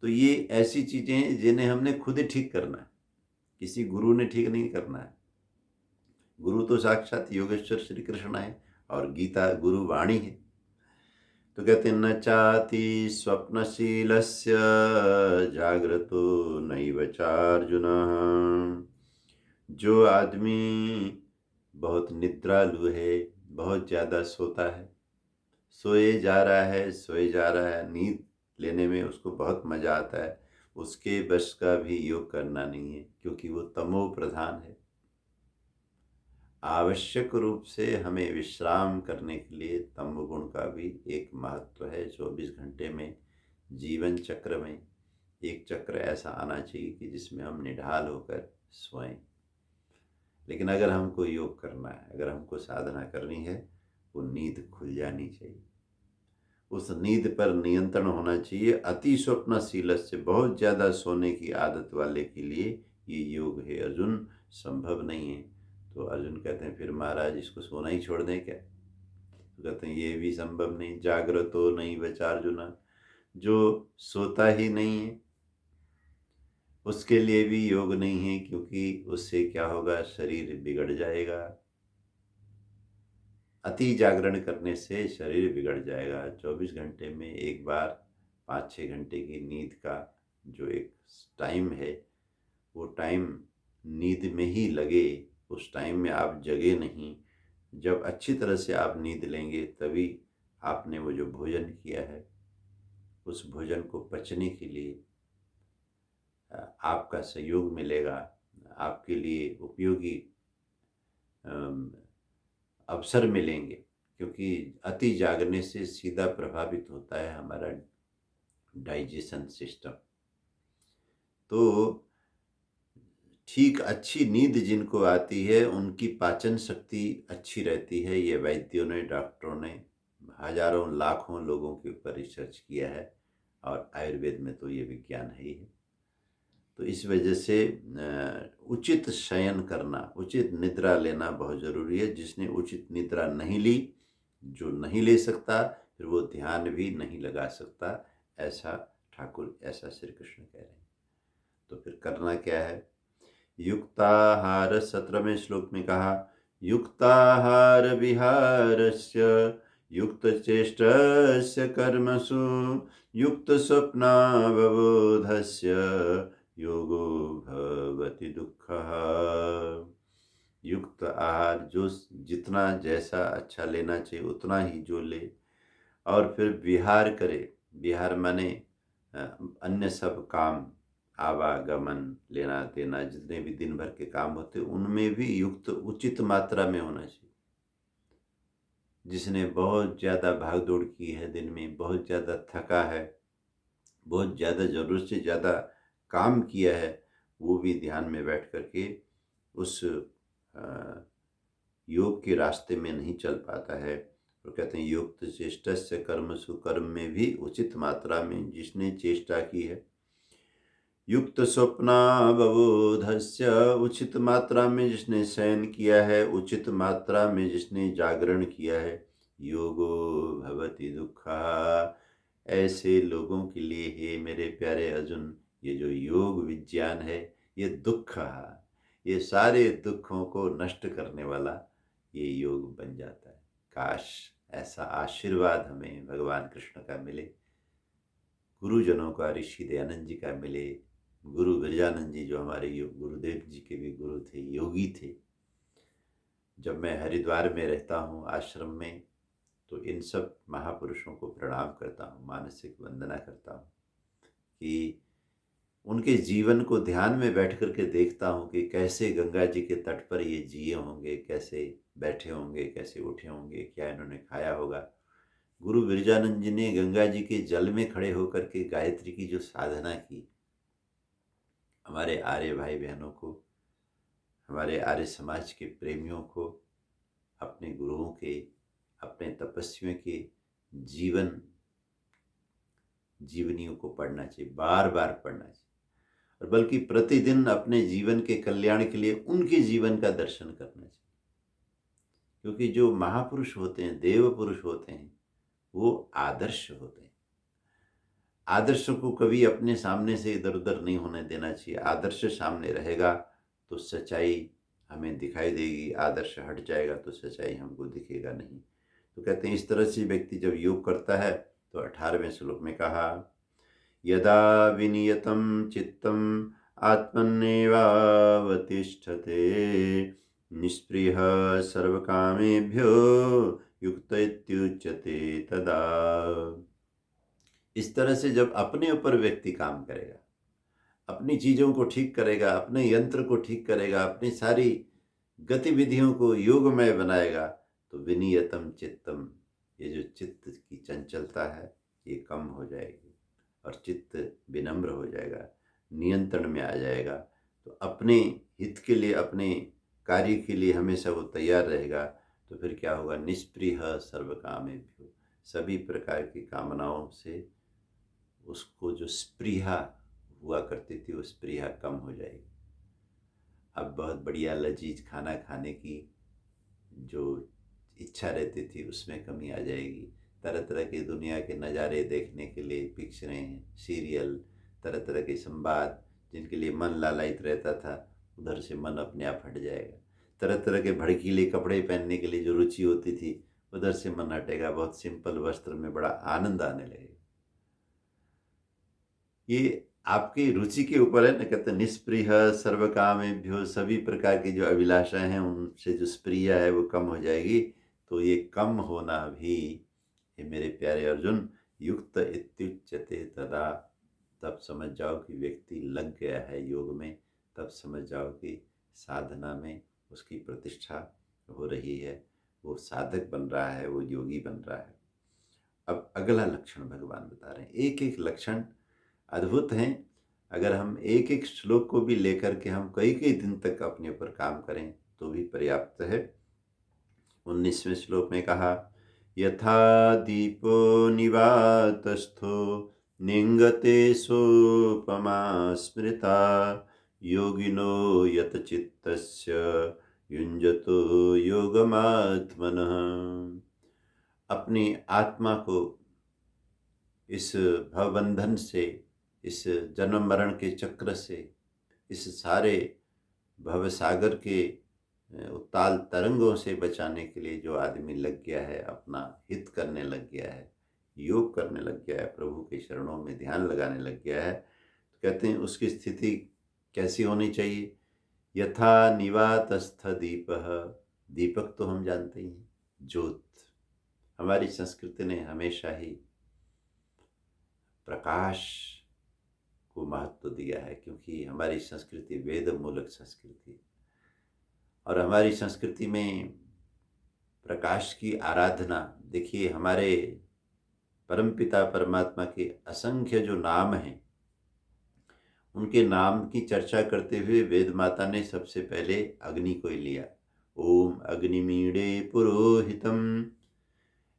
तो ये ऐसी चीज़ें हैं जिन्हें हमने खुद ही ठीक करना है, किसी गुरु ने ठीक नहीं करना है। गुरु तो साक्षात योगेश्वर श्री कृष्ण है और गीता गुरु वाणी है। तो कहते हैं, न चाति स्वप्नशीलस्य जाग्रतो नैव चार्जुन। जो आदमी बहुत निद्रालु है, बहुत ज़्यादा सोता है, सोए जा रहा है, सोए जा रहा है, नींद लेने में उसको बहुत मज़ा आता है, उसके बस का भी योग करना नहीं है, क्योंकि वो तमो प्रधान है। आवश्यक रूप से हमें विश्राम करने के लिए तमोगुण का भी एक महत्व है। 24 घंटे में जीवन चक्र में एक चक्र ऐसा आना चाहिए कि जिसमें हम निढाल होकर सोएं। लेकिन अगर हमको योग करना है, अगर हमको साधना करनी है, वो नींद खुल जानी चाहिए, उस नींद पर नियंत्रण होना चाहिए। अति स्वप्नशील से, बहुत ज़्यादा सोने की आदत वाले के लिए ये योग है अर्जुन, संभव नहीं है। तो अर्जुन कहते हैं, फिर महाराज इसको सोना ही छोड़ दें क्या? तो कहते हैं ये भी संभव नहीं। जागृत हो नहीं बचा अर्जुन, जो सोता ही नहीं है उसके लिए भी योग नहीं है, क्योंकि उससे क्या होगा? शरीर बिगड़ जाएगा। अति जागरण करने से शरीर बिगड़ जाएगा। 24 घंटे में एक बार 5-6 घंटे की नींद का जो एक टाइम है, वो टाइम नींद में ही लगे, उस टाइम में आप जगे नहीं। जब अच्छी तरह से आप नींद लेंगे तभी आपने वो जो भोजन किया है उस भोजन को पचने के लिए आपका सहयोग मिलेगा, आपके लिए उपयोगी अवसर मिलेंगे। क्योंकि अति जागने से सीधा प्रभावित होता है हमारा डाइजेशन सिस्टम। तो ठीक अच्छी नींद जिनको आती है उनकी पाचन शक्ति अच्छी रहती है। ये वैद्यों ने, डॉक्टरों ने हजारों लाखों लोगों के ऊपर रिसर्च किया है और आयुर्वेद में तो ये विज्ञान है ही है। तो इस वजह से उचित शयन करना, उचित निद्रा लेना बहुत ज़रूरी है। जिसने उचित निद्रा नहीं ली, जो नहीं ले सकता, फिर वो ध्यान भी नहीं लगा सकता, ऐसा ठाकुर, ऐसा श्री कृष्ण कह रहे हैं। तो फिर करना क्या है? युक्ताहार, 17वें श्लोक में कहा, युक्ताहार विहारस्य युक्तचेष्टस्य कर्मसु युक्तस्वप्नावबोधस्य योगो भवति दुःखः। युक्त आहार, जो जितना जैसा अच्छा लेना चाहिए उतना ही जो ले, और फिर विहार करे। विहार माने अन्य सब काम, आवागमन, लेना देना, जितने भी दिन भर के काम होते उनमें भी युक्त उचित मात्रा में होना चाहिए। जिसने बहुत ज़्यादा भाग दौड़ की है, दिन में बहुत ज़्यादा थका है, बहुत ज़्यादा ज़रूरत से ज़्यादा काम किया है, वो भी ध्यान में बैठ करके उस योग के रास्ते में नहीं चल पाता है। तो कहते हैं युक्त चेष्टस्य कर्मसु, कर्म में भी उचित मात्रा में जिसने चेष्टा की है। युक्त स्वप्नावबोधस्य, उचित मात्रा में जिसने शयन किया है, उचित मात्रा में जिसने जागरण किया है। योगो भवति दुःखः, ऐसे लोगों के लिए हे मेरे प्यारे अर्जुन, ये जो योग विज्ञान है ये दुःख है, ये सारे दुखों को नष्ट करने वाला ये योग बन जाता है। काश ऐसा आशीर्वाद हमें भगवान कृष्ण का मिले, गुरुजनों का, ऋषि दयानंद जी का मिले, गुरु विरजानंद जी जो हमारे गुरुदेव जी के भी गुरु थे, योगी थे। जब मैं हरिद्वार में रहता हूँ आश्रम में, तो इन सब महापुरुषों को प्रणाम करता हूँ, मानसिक वंदना करता हूँ कि उनके जीवन को ध्यान में बैठ कर के देखता हूँ कि कैसे गंगा जी के तट पर ये जिए होंगे, कैसे बैठे होंगे, कैसे उठे होंगे, क्या इन्होंने खाया होगा। गुरु विरजानंद जी ने गंगा जी के जल में खड़े होकर के गायत्री की जो साधना की, हमारे आर्य भाई बहनों को, हमारे आर्य समाज के प्रेमियों को, अपने गुरुओं के, अपने तपस्वियों के जीवनियों को पढ़ना चाहिए, बार बार पढ़ना चाहिए, और बल्कि प्रतिदिन अपने जीवन के कल्याण के लिए उनके जीवन का दर्शन करना चाहिए। क्योंकि जो महापुरुष होते हैं, देव पुरुष होते हैं, वो आदर्श होते हैं। आदर्श को कभी अपने सामने से इधर उधर नहीं होने देना चाहिए। आदर्श सामने रहेगा तो सच्चाई हमें दिखाई देगी, आदर्श हट जाएगा तो सच्चाई हमको दिखेगा नहीं। तो कहते हैं इस तरह से व्यक्ति जब योग करता है, तो 18वें श्लोक में कहा, यदा विनियतं चित्तम् आत्मन्नेवावतिष्ठते निष्पृह सर्वकामेभ्यो युक्त इत्युच्यते तदा। इस तरह से जब अपने ऊपर व्यक्ति काम करेगा, अपनी चीज़ों को ठीक करेगा, अपने यंत्र को ठीक करेगा, अपनी सारी गतिविधियों को योगमय बनाएगा, तो विनियतम चित्तम, ये जो चित्त की चंचलता है ये कम हो जाएगी और चित्त विनम्र हो जाएगा, नियंत्रण में आ जाएगा। तो अपने हित के लिए, अपने कार्य के लिए हमेशा वो तैयार रहेगा। तो फिर क्या होगा, निष्पृह सर्वकामेभ्यो, सभी प्रकार की कामनाओं से उसको जो स्पृहा हुआ करती थी वो स्पृहा कम हो जाएगी। अब बहुत बढ़िया लजीज खाना खाने की जो इच्छा रहती थी उसमें कमी आ जाएगी। तरह तरह की दुनिया के नज़ारे देखने के लिए पिक्चरें, सीरियल, तरह तरह के संवाद जिनके लिए मन लालायित रहता था, उधर से मन अपने आप हट जाएगा। तरह तरह के भड़कीले कपड़े पहनने के लिए जो रुचि होती थी, उधर से मन हटेगा। बहुत सिंपल वस्त्र में बड़ा आनंद आने लगेगा। ये आपकी रुचि के ऊपर है ना। कहते निष्पृह सर्वकामेभ्यो, सभी प्रकार की जो अभिलाषाएं हैं उनसे जो स्प्रिया है वो कम हो जाएगी। तो ये कम होना भी, ये मेरे प्यारे अर्जुन, युक्त इत्युच्यते तदा, तब समझ जाओ कि व्यक्ति लग गया है योग में, तब समझ जाओ कि साधना में उसकी प्रतिष्ठा हो रही है, वो साधक बन रहा है, वो योगी बन रहा है। अब अगला लक्षण भगवान बता रहे हैं। एक एक लक्षण अद्भुत हैं। अगर हम एक एक श्लोक को भी लेकर के हम कई कई दिन तक अपने ऊपर काम करें तो भी पर्याप्त है। 19वें श्लोक में कहा, यथा दीपो निवातस्थो निंगते सोपमा स्मृता योगिनो यत चित्तस्य युञ्जतो योगमात्मनः। अपनी आत्मा को इस भवबंधन से, इस जन्म मरण के चक्र से, इस सारे भवसागर के उत्ताल तरंगों से बचाने के लिए जो आदमी लग गया है, अपना हित करने लग गया है, योग करने लग गया है, प्रभु के चरणों में ध्यान लगाने लग गया है, तो कहते हैं उसकी स्थिति कैसी होनी चाहिए। यथा निवातस्थ दीपः, दीपक तो हम जानते ही हैं, ज्योत। हमारी संस्कृति ने हमेशा ही प्रकाश को महत्व दिया है, क्योंकि हमारी संस्कृति वेद मूलक संस्कृति, और हमारी संस्कृति में प्रकाश की आराधना। देखिए, हमारे परमपिता परमात्मा के असंख्य जो नाम हैं उनके नाम की चर्चा करते हुए वेद माता ने सबसे पहले अग्नि को ही लिया। ओम अग्निमीड़े पुरोहितम।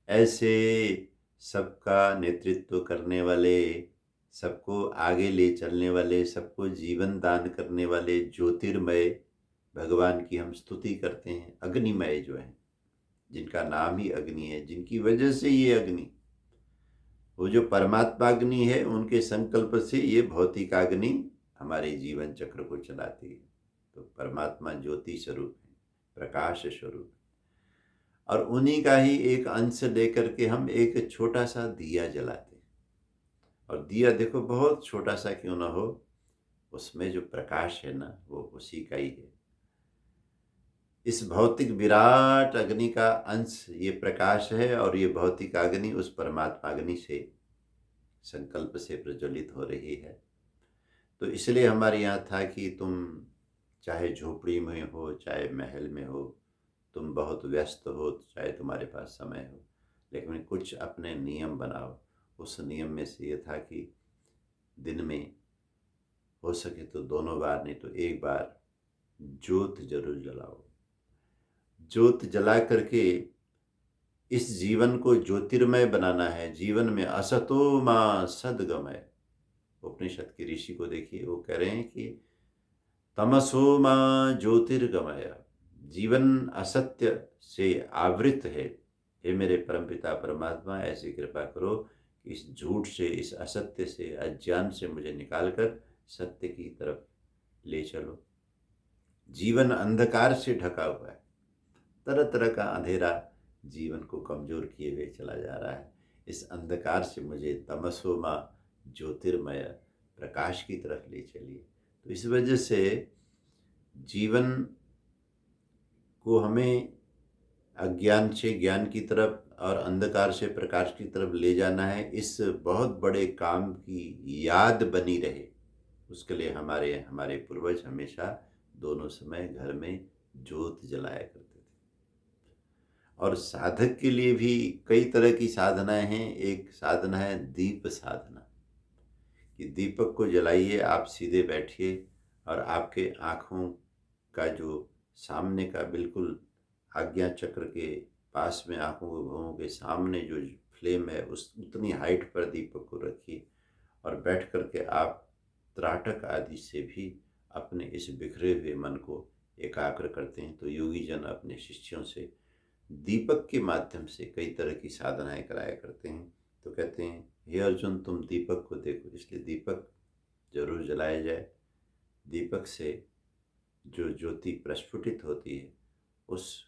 ऐसे सबका नेतृत्व करने वाले, सबको आगे ले चलने वाले, सबको जीवन दान करने वाले ज्योतिर्मय भगवान की हम स्तुति करते हैं। अग्निमय जो है, जिनका नाम ही अग्नि है, जिनकी वजह से ये अग्नि, वो जो परमात्मा अग्नि है, उनके संकल्प से ये भौतिकाग्नि हमारे जीवन चक्र को चलाती है। तो परमात्मा ज्योति स्वरूप है, प्रकाश स्वरूप है, और उन्हीं का ही एक अंश लेकर के हम एक छोटा सा दिया जलाते हैं। और दिया देखो बहुत छोटा सा क्यों ना हो, उसमें जो प्रकाश है ना, वो उसी का ही है। इस भौतिक विराट अग्नि का अंश ये प्रकाश है, और ये भौतिक अग्नि उस परमात्मा अग्नि से संकल्प से प्रज्वलित हो रही है। तो इसलिए हमारे यहाँ था कि तुम चाहे झोपड़ी में हो, चाहे महल में हो, तुम बहुत व्यस्त हो, चाहे तुम्हारे पास समय हो, लेकिन कुछ अपने नियम बनाओ। उस नियम में से ये था कि दिन में हो सके तो दोनों बार, नहीं तो एक बार ज्योत जरूर जलाओ। ज्योत जला करके इस जीवन को ज्योतिर्मय बनाना है। जीवन में असतो मां सद्गमय। उपनिषद के ऋषि को देखिए, वो कह रहे हैं कि तमसो मां ज्योतिर्गमय। जीवन असत्य से आवृत है। हे मेरे परमपिता परमात्मा, ऐसी कृपा करो कि इस झूठ से, इस असत्य से, अज्ञान से मुझे निकालकर सत्य की तरफ ले चलो। जीवन अंधकार से ढका हुआ है, तरह तरह का अंधेरा जीवन को कमजोर किए हुए चला जा रहा है। इस अंधकार से मुझे तमसो मां ज्योतिर्मय, प्रकाश की तरफ ले चलिए। तो इस वजह से जीवन को हमें अज्ञान से ज्ञान की तरफ और अंधकार से प्रकाश की तरफ ले जाना है। इस बहुत बड़े काम की याद बनी रहे, उसके लिए हमारे पूर्वज हमेशा दोनों समय घर में ज्योत जलाया करते थे। और साधक के लिए भी कई तरह की साधनाएं हैं। एक साधना है दीप साधना, कि दीपक को जलाइए, आप सीधे बैठिए, और आपके आँखों का जो सामने का बिल्कुल आज्ञा चक्र के पास में, आँखों के भवों के सामने जो फ्लेम है, उस उतनी हाइट पर दीपक को रखिए, और बैठ कर के आप त्राटक आदि से भी अपने इस बिखरे हुए मन को एकाग्र करते हैं। तो योगी जन अपने शिष्यों से दीपक के माध्यम से कई तरह की साधनाएं कराया करते हैं। तो कहते हैं, हे अर्जुन, तुम दीपक को देखो। इसलिए दीपक जरूर जलाया जाए। दीपक से जो ज्योति प्रस्फुटित होती है, उस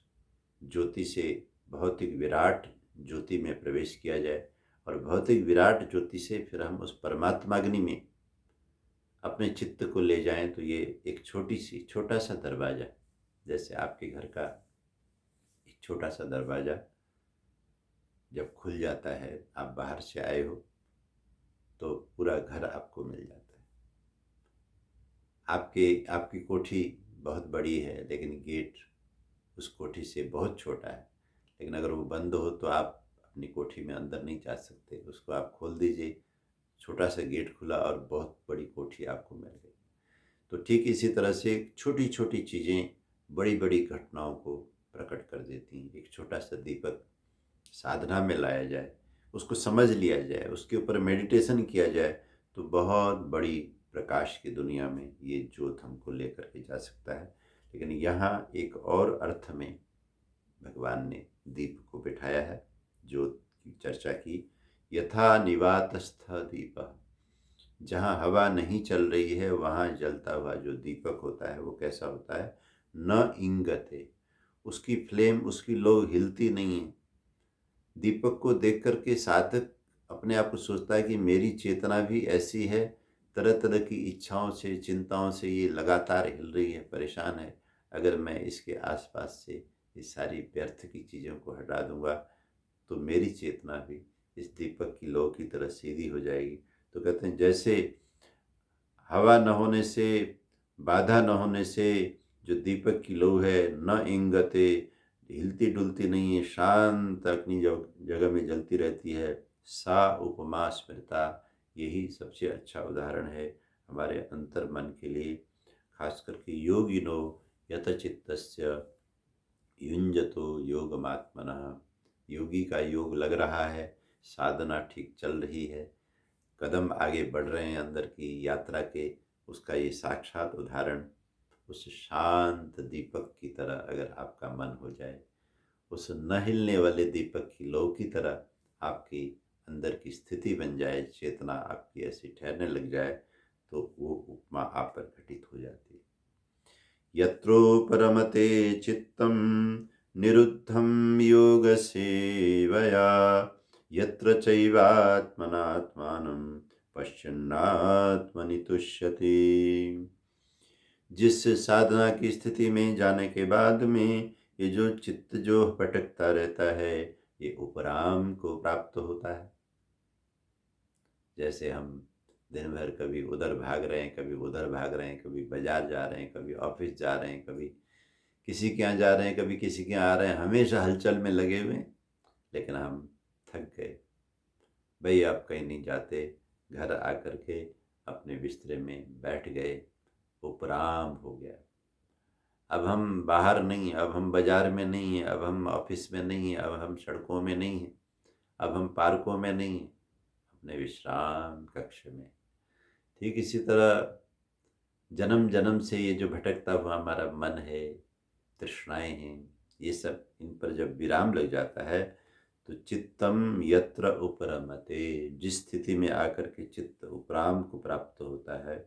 ज्योति से भौतिक विराट ज्योति में प्रवेश किया जाए, और भौतिक विराट ज्योति से फिर हम उस परमात्माग्नि में अपने चित्त को ले जाएं। तो ये एक छोटा सा दरवाज़ा, जैसे आपके घर का एक छोटा सा दरवाज़ा जब खुल जाता है, आप बाहर से आए हो तो पूरा घर आपको मिल जाता है। आपकी कोठी बहुत बड़ी है, लेकिन गेट उस कोठी से बहुत छोटा है। लेकिन अगर वो बंद हो तो आप अपनी कोठी में अंदर नहीं जा सकते। उसको आप खोल दीजिए, छोटा सा गेट खुला और बहुत बड़ी कोठी आपको मिल गई। तो ठीक इसी तरह से छोटी छोटी चीज़ें बड़ी बड़ी घटनाओं को प्रकट कर देती हैं। एक छोटा सा दीपक साधना में लाया जाए, उसको समझ लिया जाए, उसके ऊपर मेडिटेशन किया जाए, तो बहुत बड़ी प्रकाश की दुनिया में ये ज्योत हमको लेकर के जा सकता है। लेकिन यहाँ एक और अर्थ में भगवान ने दीप को बिठाया है। ज्योत की चर्चा की, यथा निवातस्थ दीप। जहाँ हवा नहीं चल रही है, वहाँ जलता हुआ जो दीपक होता है, वो कैसा होता है? न इंगते, उसकी फ्लेम, उसकी लो हिलती नहीं है। दीपक को देख करके साधक अपने आप को सोचता है कि मेरी चेतना भी ऐसी है, तरह तरह की इच्छाओं से, चिंताओं से ये लगातार हिल रही है, परेशान है। अगर मैं इसके आसपास से इस सारी व्यर्थ की चीज़ों को हटा दूंगा, तो मेरी चेतना भी इस दीपक की लौ की तरह सीधी हो जाएगी। तो कहते हैं, जैसे हवा न होने से, बाधा न होने से जो दीपक की लौ है, न इंगते, हिलती डुलती नहीं है, शांत अपनी जगह में जलती रहती है, सा उपमा स्मृता, यही सबसे अच्छा उदाहरण है हमारे अंतर मन के लिए, खास करके योगिनो यतचित्तस्य युञ्जतो योगमात्मनः। योगी का योग लग रहा है, साधना ठीक चल रही है, कदम आगे बढ़ रहे हैं अंदर की यात्रा के, उसका ये साक्षात उदाहरण उस शांत दीपक की तरह अगर आपका मन हो जाए, उस न हिलने वाले दीपक की लौ की तरह आपकी अंदर की स्थिति बन जाए, चेतना आपकी ऐसी ठहरने लग जाए, तो वो उपमा आप पर घटित हो जाती है। यत्रोपरमते चित्तं निरुद्धं योगसेवया, यत्र चैवात्मनात्मानं पश्यन्नात्मनि तुष्यति। जिस साधना की स्थिति में जाने के बाद में ये जो चित्त जो भटकता रहता है, ये उपराम को प्राप्त होता है। जैसे हम दिन भर कभी उधर भाग रहे हैं, कभी उधर भाग रहे हैं, कभी बाजार जा रहे हैं, कभी ऑफिस जा रहे हैं, कभी किसी के यहाँ जा रहे हैं, कभी किसी के यहाँ आ रहे हैं, हमेशा हलचल में लगे हुए हैं, लेकिन हम थक गए। भाई आप कहीं नहीं जाते, घर आकर के अपने बिस्तरे में बैठ गए, उपराम हो गया। अब हम बाहर नहीं, अब हम बाजार में नहीं हैं, अब हम ऑफिस में नहीं हैं, अब हम सड़कों में नहीं हैं, अब हम पार्कों में नहीं हैं, अपने विश्राम कक्ष में। ठीक इसी तरह जन्म जन्म से ये जो भटकता हुआ हमारा मन है, तृष्णाएं हैं, ये सब इन पर जब विराम लग जाता है तो चित्तम यत्र उपरमते, जिस स्थिति में आकर के चित्त उपराम को प्राप्त होता है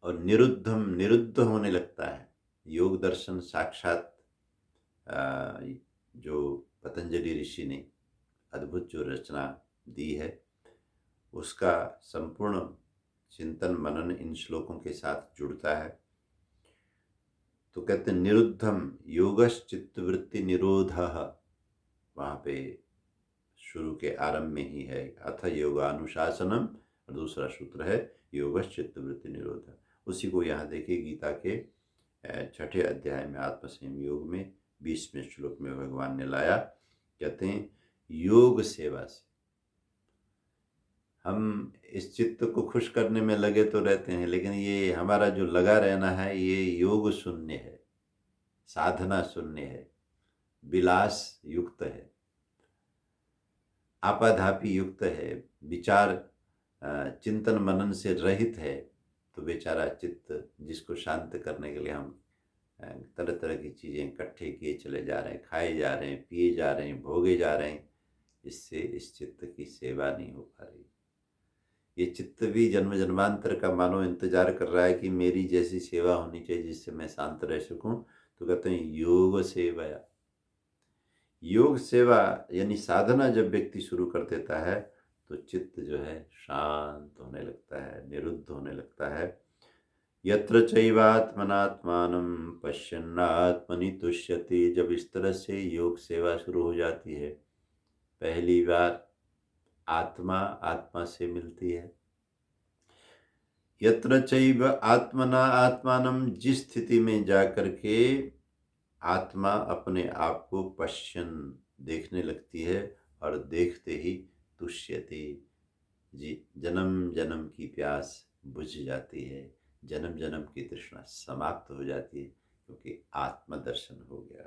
और निरुद्ध होने लगता है। योग दर्शन साक्षात जो पतंजलि ऋषि ने अद्भुत जो रचना दी है, उसका संपूर्ण चिंतन मनन इन श्लोकों के साथ जुड़ता है। तो कहते हैं निरुद्धम योगश्चित्तवृत्ति निरोधः, वहाँ पे शुरू के आरंभ में ही है अथ योगानुशासनम, और दूसरा सूत्र है योगश्चित्तवृत्ति निरोधः। उसी को यहाँ देखिए गीता के 6ठे अध्याय में आत्मसंयम योग में 20वें श्लोक में भगवान ने लाया। कहते हैं योग सेवा से हम इस चित्त को खुश करने में लगे तो रहते हैं, लेकिन ये हमारा जो लगा रहना है ये योग शून्य है, साधना शून्य है, विलास युक्त है, आपाधापी युक्त है, विचार चिंतन मनन से रहित है। तो बेचारा चित्त जिसको शांत करने के लिए हम तरह तरह की चीज़ें इकट्ठे किए चले जा रहे हैं, खाए जा रहे हैं, पिए जा रहे हैं, भोगे जा रहे हैं, इससे इस चित्त की सेवा नहीं हो पा रही। ये चित्त भी जन्म जन्मांतर का मानो इंतजार कर रहा है कि मेरी जैसी सेवा होनी चाहिए जिससे मैं शांत रह सकूं। तो कहते हैं योग सेवा। योग सेवा यानी साधना जब व्यक्ति शुरू कर देता है तो चित्त जो है शांत होने लगता है, निरुद्ध होने लगता है। यत्र चैवात्मनात्मानं पश्यन्नात्मनि तुष्यति। जब इस तरह से योग सेवा शुरू हो जाती है, पहली बार आत्मा आत्मा से मिलती है। यत्र चैव आत्मना आत्मानं, जिस स्थिति में जाकर के आत्मा अपने आप को पश्यन देखने लगती है और देखते ही तुष्यति, जी जन्म जन्म की प्यास बुझ जाती है, जन्म जन्म की तृष्णा समाप्त हो जाती है, क्योंकि आत्मदर्शन हो गया।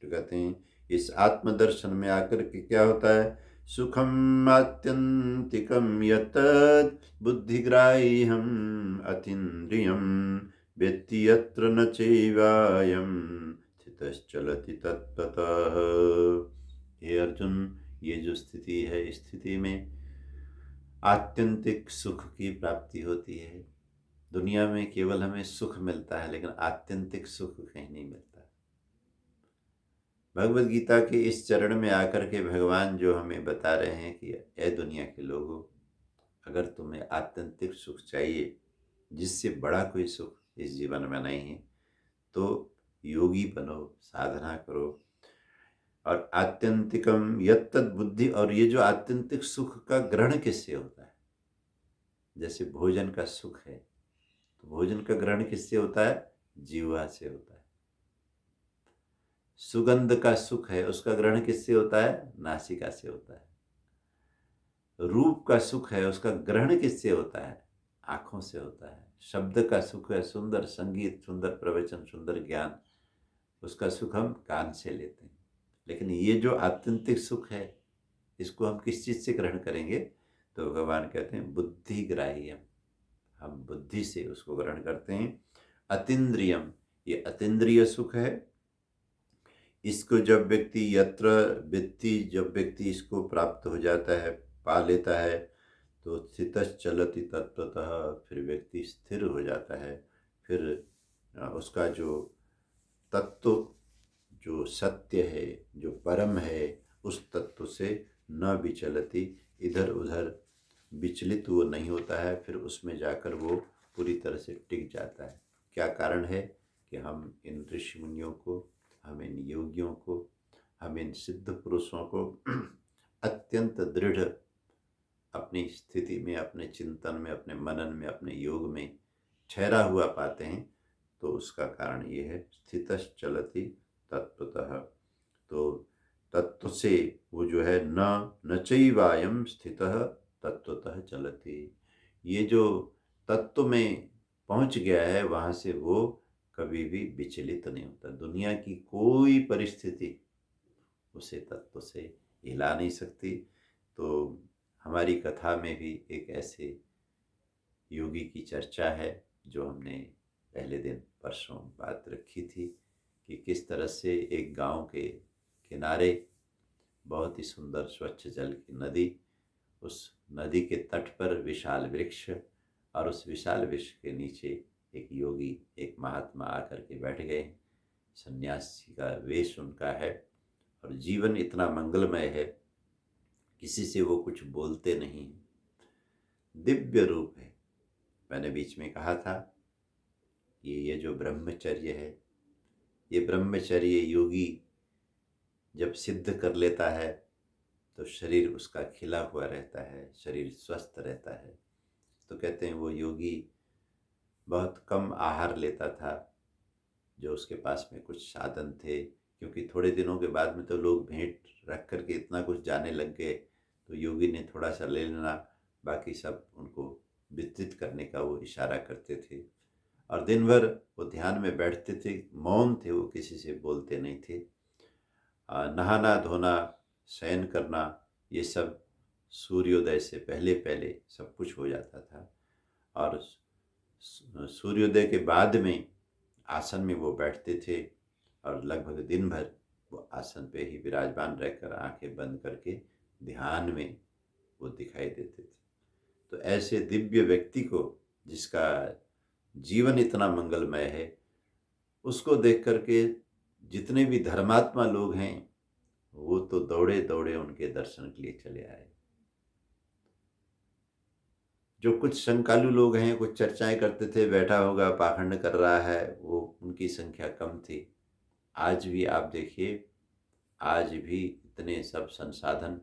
तो कहते हैं इस आत्मदर्शन में आकर के क्या होता है, सुखम आत्यंतिकम यतत् बुद्धिग्राह्यम अतीन्द्रियम वेत्ति यत्र न चैवायम स्थितश्चलति तत्ततः। हे अर्जुन, ये जो स्थिति है, इस स्थिति में आत्यंतिक सुख की प्राप्ति होती है। दुनिया में केवल हमें सुख मिलता है, लेकिन आत्यंतिक सुख कहीं नहीं मिलता। भगवद गीता के इस चरण में आकर के भगवान जो हमें बता रहे हैं कि ए दुनिया के लोगों, अगर तुम्हें आत्यंतिक सुख चाहिए, जिससे बड़ा कोई सुख इस जीवन में नहीं है, तो योगी बनो, साधना करो। और आत्यंतिकम यत्तद् बुद्धि, और ये जो आत्यंतिक सुख का ग्रहण किससे होता है, जैसे भोजन का सुख है, तो भोजन का ग्रहण किससे होता है, जीवा से होता है। सुगंध का सुख है, उसका ग्रहण किससे होता है, नासिका से होता है। रूप का सुख है, उसका ग्रहण किससे होता है, आँखों से होता है। शब्द का सुख है, सुंदर संगीत, सुंदर प्रवचन, सुंदर ज्ञान, उसका सुख हम कान से लेते हैं। लेकिन ये जो आत्यंतिक सुख है, इसको हम किस चीज़ से ग्रहण करेंगे? तो भगवान कहते हैं बुद्धिग्राह्यम, हम बुद्धि से उसको ग्रहण करते हैं। अतीन्द्रियम, ये अतीन्द्रिय सुख है। इसको जब व्यक्ति यत्र वित्ति, जब व्यक्ति इसको प्राप्त हो जाता है, पा लेता है, तो स्थितश्चलति तत्त्वतः, फिर व्यक्ति स्थिर हो जाता है। फिर उसका जो तत्व, जो सत्य है, जो परम है, उस तत्व से न विचलति, इधर उधर विचलित वो नहीं होता है। फिर उसमें जाकर वो पूरी तरह से टिक जाता है। क्या कारण है? कि हम इन ऋषि मुनियों को, हम इन योगियों को, हम इन सिद्ध पुरुषों को अत्यंत दृढ़ अपनी स्थिति में, अपने चिंतन में, अपने मनन में, अपने योग में ठहरा हुआ पाते हैं। तो उसका कारण ये है स्थितश्चलति तत्त्वतः। तो तत्व से वो जो है न चैवायम स्थितः तत्वतः चलति, ये जो तत्व में पहुंच गया है, वहाँ से वो कभी भी विचलित नहीं होता। दुनिया की कोई परिस्थिति उसे तत्व से हिला नहीं सकती। तो हमारी कथा में भी एक ऐसे योगी की चर्चा है, जो हमने पहले दिन परसों बात रखी थी, कि किस तरह से एक गांव के किनारे बहुत ही सुंदर स्वच्छ जल की नदी, उस नदी के तट पर विशाल वृक्ष, और उस विशाल वृक्ष के नीचे एक योगी, एक महात्मा आकर के बैठ गए। सन्यासी का वेश उनका है, और जीवन इतना मंगलमय है, किसी से वो कुछ बोलते नहीं, दिव्य रूप है। मैंने बीच में कहा था कि ये जो ब्रह्मचर्य है, ये ब्रह्मचर्य योगी जब सिद्ध कर लेता है, तो शरीर उसका खिला हुआ रहता है, शरीर स्वस्थ रहता है। तो कहते हैं वो योगी बहुत कम आहार लेता था, जो उसके पास में कुछ साधन थे, क्योंकि थोड़े दिनों के बाद में तो लोग भेंट रख करके इतना कुछ जाने लग गए, तो योगी ने थोड़ा सा ले लेना, बाकी सब उनको विस्तृत करने का वो इशारा करते थे। और दिन भर वो ध्यान में बैठते थे, मौन थे, वो किसी से बोलते नहीं थे। नहाना धोना, शयन करना, ये सब सूर्योदय से पहले पहले सब कुछ हो जाता था। और सूर्योदय के बाद में आसन में वो बैठते थे, और लगभग दिन भर वो आसन पे ही विराजमान रहकर आंखें बंद करके ध्यान में वो दिखाई देते थे। तो ऐसे दिव्य व्यक्ति को, जिसका जीवन इतना मंगलमय है, उसको देख करके जितने भी धर्मात्मा लोग हैं, वो तो दौड़े दौड़े उनके दर्शन के लिए चले आए। जो कुछ शंकालु लोग हैं, कुछ चर्चाएं करते थे, बैठा होगा पाखंड कर रहा है, वो उनकी संख्या कम थी। आज भी आप देखिए, आज भी इतने सब संसाधन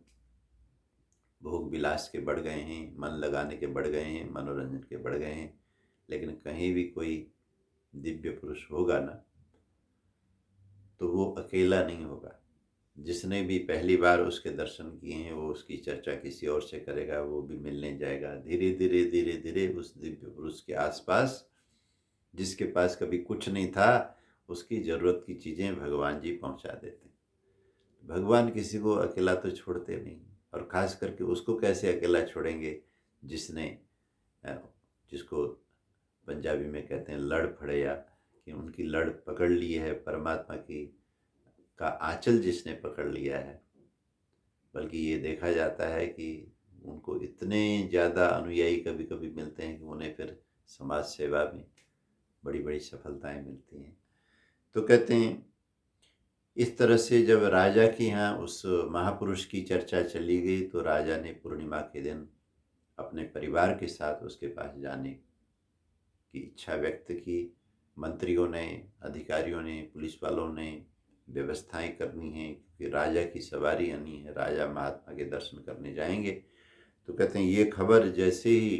भोग विलास के बढ़ गए हैं, मन लगाने के बढ़ गए हैं, मनोरंजन के बढ़ गए हैं, लेकिन कहीं भी कोई दिव्य पुरुष होगा ना, तो वो अकेला नहीं होगा। जिसने भी पहली बार उसके दर्शन किए हैं, वो उसकी चर्चा किसी और से करेगा, वो भी मिलने जाएगा। धीरे धीरे धीरे धीरे उस दिव्य पुरुष के आसपास, जिसके पास कभी कुछ नहीं था, उसकी ज़रूरत की चीज़ें भगवान जी पहुंचा देते हैं। भगवान किसी को अकेला तो छोड़ते नहीं, और ख़ास करके उसको कैसे अकेला छोड़ेंगे जिसने जिसको पंजाबी में कहते हैं लड़ फड़ेया, कि उनकी लड़ पकड़ ली है, परमात्मा की का आंचल जिसने पकड़ लिया है। बल्कि ये देखा जाता है कि उनको इतने ज़्यादा अनुयायी कभी कभी मिलते हैं कि उन्हें फिर समाज सेवा में बड़ी बड़ी सफलताएं मिलती हैं। तो कहते हैं इस तरह से जब राजा के यहाँ उस महापुरुष की चर्चा चली गई, तो राजा ने पूर्णिमा के दिन अपने परिवार के साथ उसके पास जाने की इच्छा व्यक्त की। मंत्रियों ने, अधिकारियों ने, पुलिस वालों ने व्यवस्थाएं करनी है, क्योंकि राजा की सवारी आनी है, राजा महात्मा के दर्शन करने जाएंगे। तो कहते हैं ये खबर जैसे ही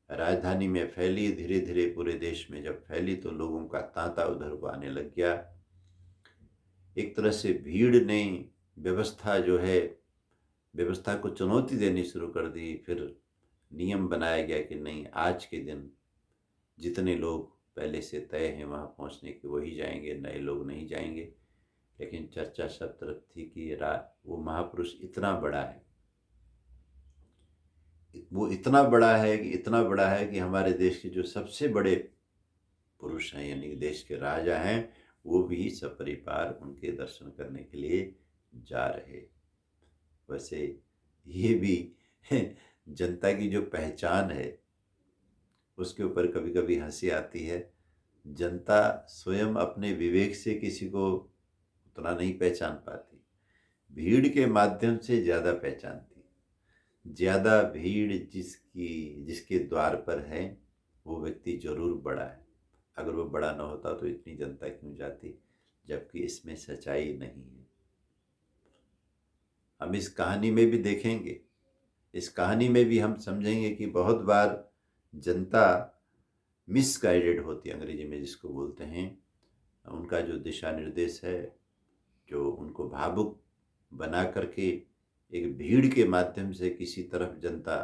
राजधानी में फैली, धीरे धीरे पूरे देश में जब फैली, तो लोगों का तांता उधर को आने लग गया। एक तरह से भीड़ ने व्यवस्था जो है, व्यवस्था को चुनौती देनी शुरू कर दी। फिर नियम बनाया गया कि नहीं, आज के दिन जितने लोग पहले से तय हैं वहाँ पहुँचने के वही जाएंगे, नए लोग नहीं जाएंगे। लेकिन चर्चा सब तरफ थी कि वो महापुरुष इतना बड़ा है, वो इतना बड़ा है कि इतना बड़ा है कि हमारे देश के जो सबसे बड़े पुरुष हैं, यानी कि देश के राजा हैं, वो भी सपरिवार उनके दर्शन करने के लिए जा रहे। वैसे ये भी जनता की जो पहचान है उसके ऊपर कभी कभी हंसी आती है। जनता स्वयं अपने विवेक से किसी को उतना नहीं पहचान पाती, भीड़ के माध्यम से ज़्यादा पहचानती। ज़्यादा भीड़ जिसके द्वार पर है वो व्यक्ति जरूर बड़ा है। अगर वो बड़ा ना होता तो इतनी जनता क्यों जाती, जबकि इसमें सच्चाई नहीं है। हम इस कहानी में भी देखेंगे, इस कहानी में भी हम समझेंगे कि बहुत बार जनता मिसगाइडेड होती है, अंग्रेजी में जिसको बोलते हैं। उनका जो दिशा निर्देश है, जो उनको भावुक बना करके एक भीड़ के माध्यम से किसी तरफ जनता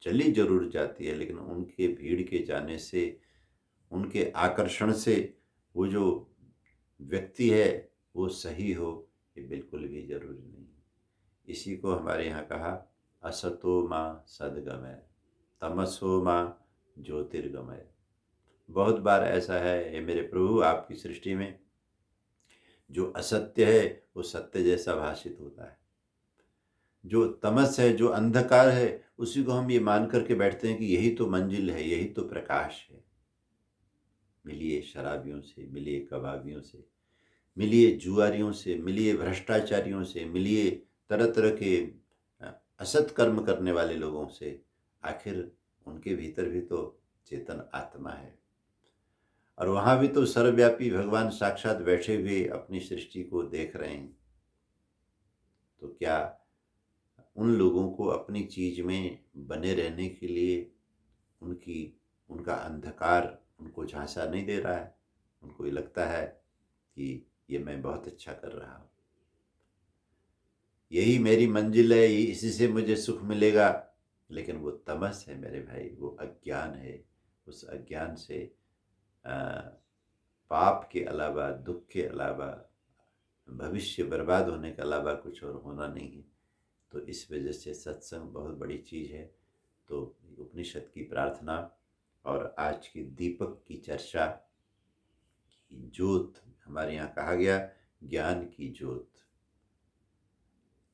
चली जरूर जाती है, लेकिन उनके भीड़ के जाने से, उनके आकर्षण से वो जो व्यक्ति है वो सही हो, ये बिल्कुल भी जरूरी नहीं। इसी को हमारे यहाँ कहा, असतो माँ सद्गमय, तमसो माँ ज्योतिर्गमय। बहुत बार ऐसा है, हे मेरे प्रभु, आपकी सृष्टि में जो असत्य है वो सत्य जैसा भाषित होता है, जो तमस है, जो अंधकार है, उसी को हम ये मान करके बैठते हैं कि यही तो मंजिल है, यही तो प्रकाश है। मिलिए शराबियों से, मिलिए कबाबियों से, मिलिए जुआरियों से, मिलिए भ्रष्टाचारियों से, मिलिए तरह तरह के असत कर्म करने वाले लोगों से। आखिर उनके भीतर भी तो चेतन आत्मा है, और वहाँ भी तो सर्वव्यापी भगवान साक्षात बैठे हुए अपनी सृष्टि को देख रहे हैं। तो क्या उन लोगों को अपनी चीज में बने रहने के लिए उनका अंधकार उनको झांसा नहीं दे रहा है? उनको ये लगता है कि ये मैं बहुत अच्छा कर रहा हूँ, यही मेरी मंजिल है, इसी से मुझे सुख मिलेगा। लेकिन वो तमस है मेरे भाई, वो अज्ञान है। उस अज्ञान से पाप के अलावा, दुख के अलावा, भविष्य बर्बाद होने के अलावा कुछ और होना नहीं है। तो इस वजह से सत्संग बहुत बड़ी चीज़ है। तो उपनिषद की प्रार्थना और आज की दीपक की चर्चा की ज्योत, हमारे यहाँ कहा गया ज्ञान की ज्योत,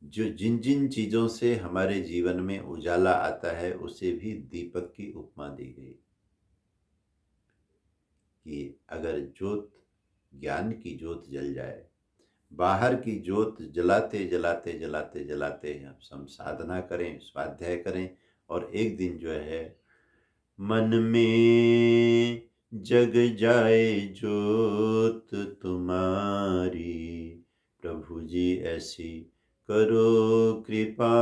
जो जिन जिन चीज़ों से हमारे जीवन में उजाला आता है उसे भी दीपक की उपमा दी गई कि अगर ज्योत, ज्ञान की ज्योत जल जाए, बाहर की ज्योत जलाते जलाते जलाते जलाते हम साधना करें, स्वाध्याय करें, और एक दिन जो है मन में जग जाए ज्योत तुम्हारी, प्रभु जी ऐसी करो कृपा।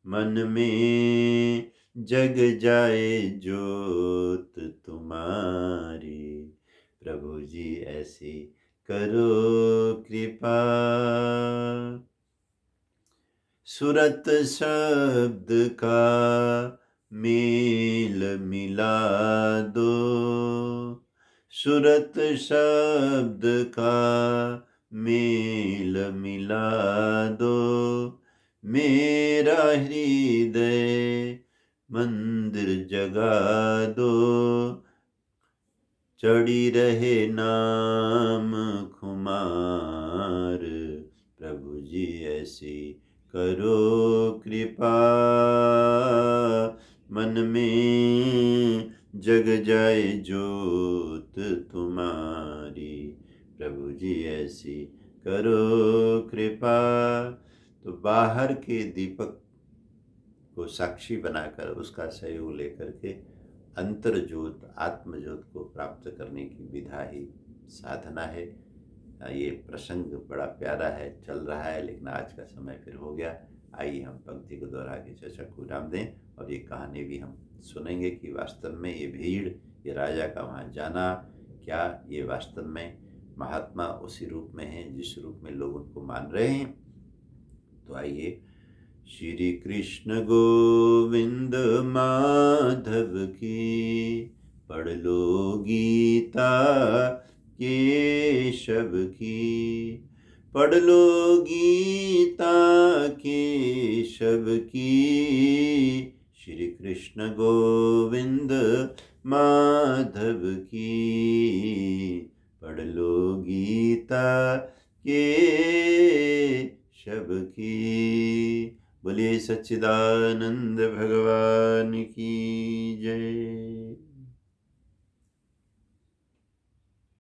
मन में जग जाए ज्योत तुम्हारी, प्रभु जी ऐसी करो कृपा। सूरत शब्द का मेल मिला दो, सूरत शब्द का मेल मिला दो, मेरा हृदय मंदिर जगा दो, चढ़ी रहे नाम खुमार, प्रभु जी ऐसी करो कृपा। मन में जग जाए ज्योत तुम्हारी, प्रभु जी ऐसी करो कृपा। तो बाहर के दीपक को साक्षी बनाकर उसका सहयोग लेकर के अंतर ज्योत, आत्म ज्योत को प्राप्त करने की विधा ही साधना है। ये प्रसंग बड़ा प्यारा है, चल रहा है, लेकिन आज का समय फिर हो गया। आइए हम पंक्ति को दोहरा के चर्चा को विराम दें और ये कहानी भी हम सुनेंगे कि वास्तव में ये भीड़, ये राजा का वहाँ जाना, क्या ये वास्तव में महात्मा उसी रूप में है जिस रूप में लोग उनको मान रहे हैं? तो आइए श्री कृष्ण गोविंद माधव की, पढ़ लो गीता केशव की, पढ़ लो गीता केशव की। श्री कृष्ण गोविंद माधव की, पढ़ लो गीता केशव की। बोलिए सच्चिदानंद भगवान की जय।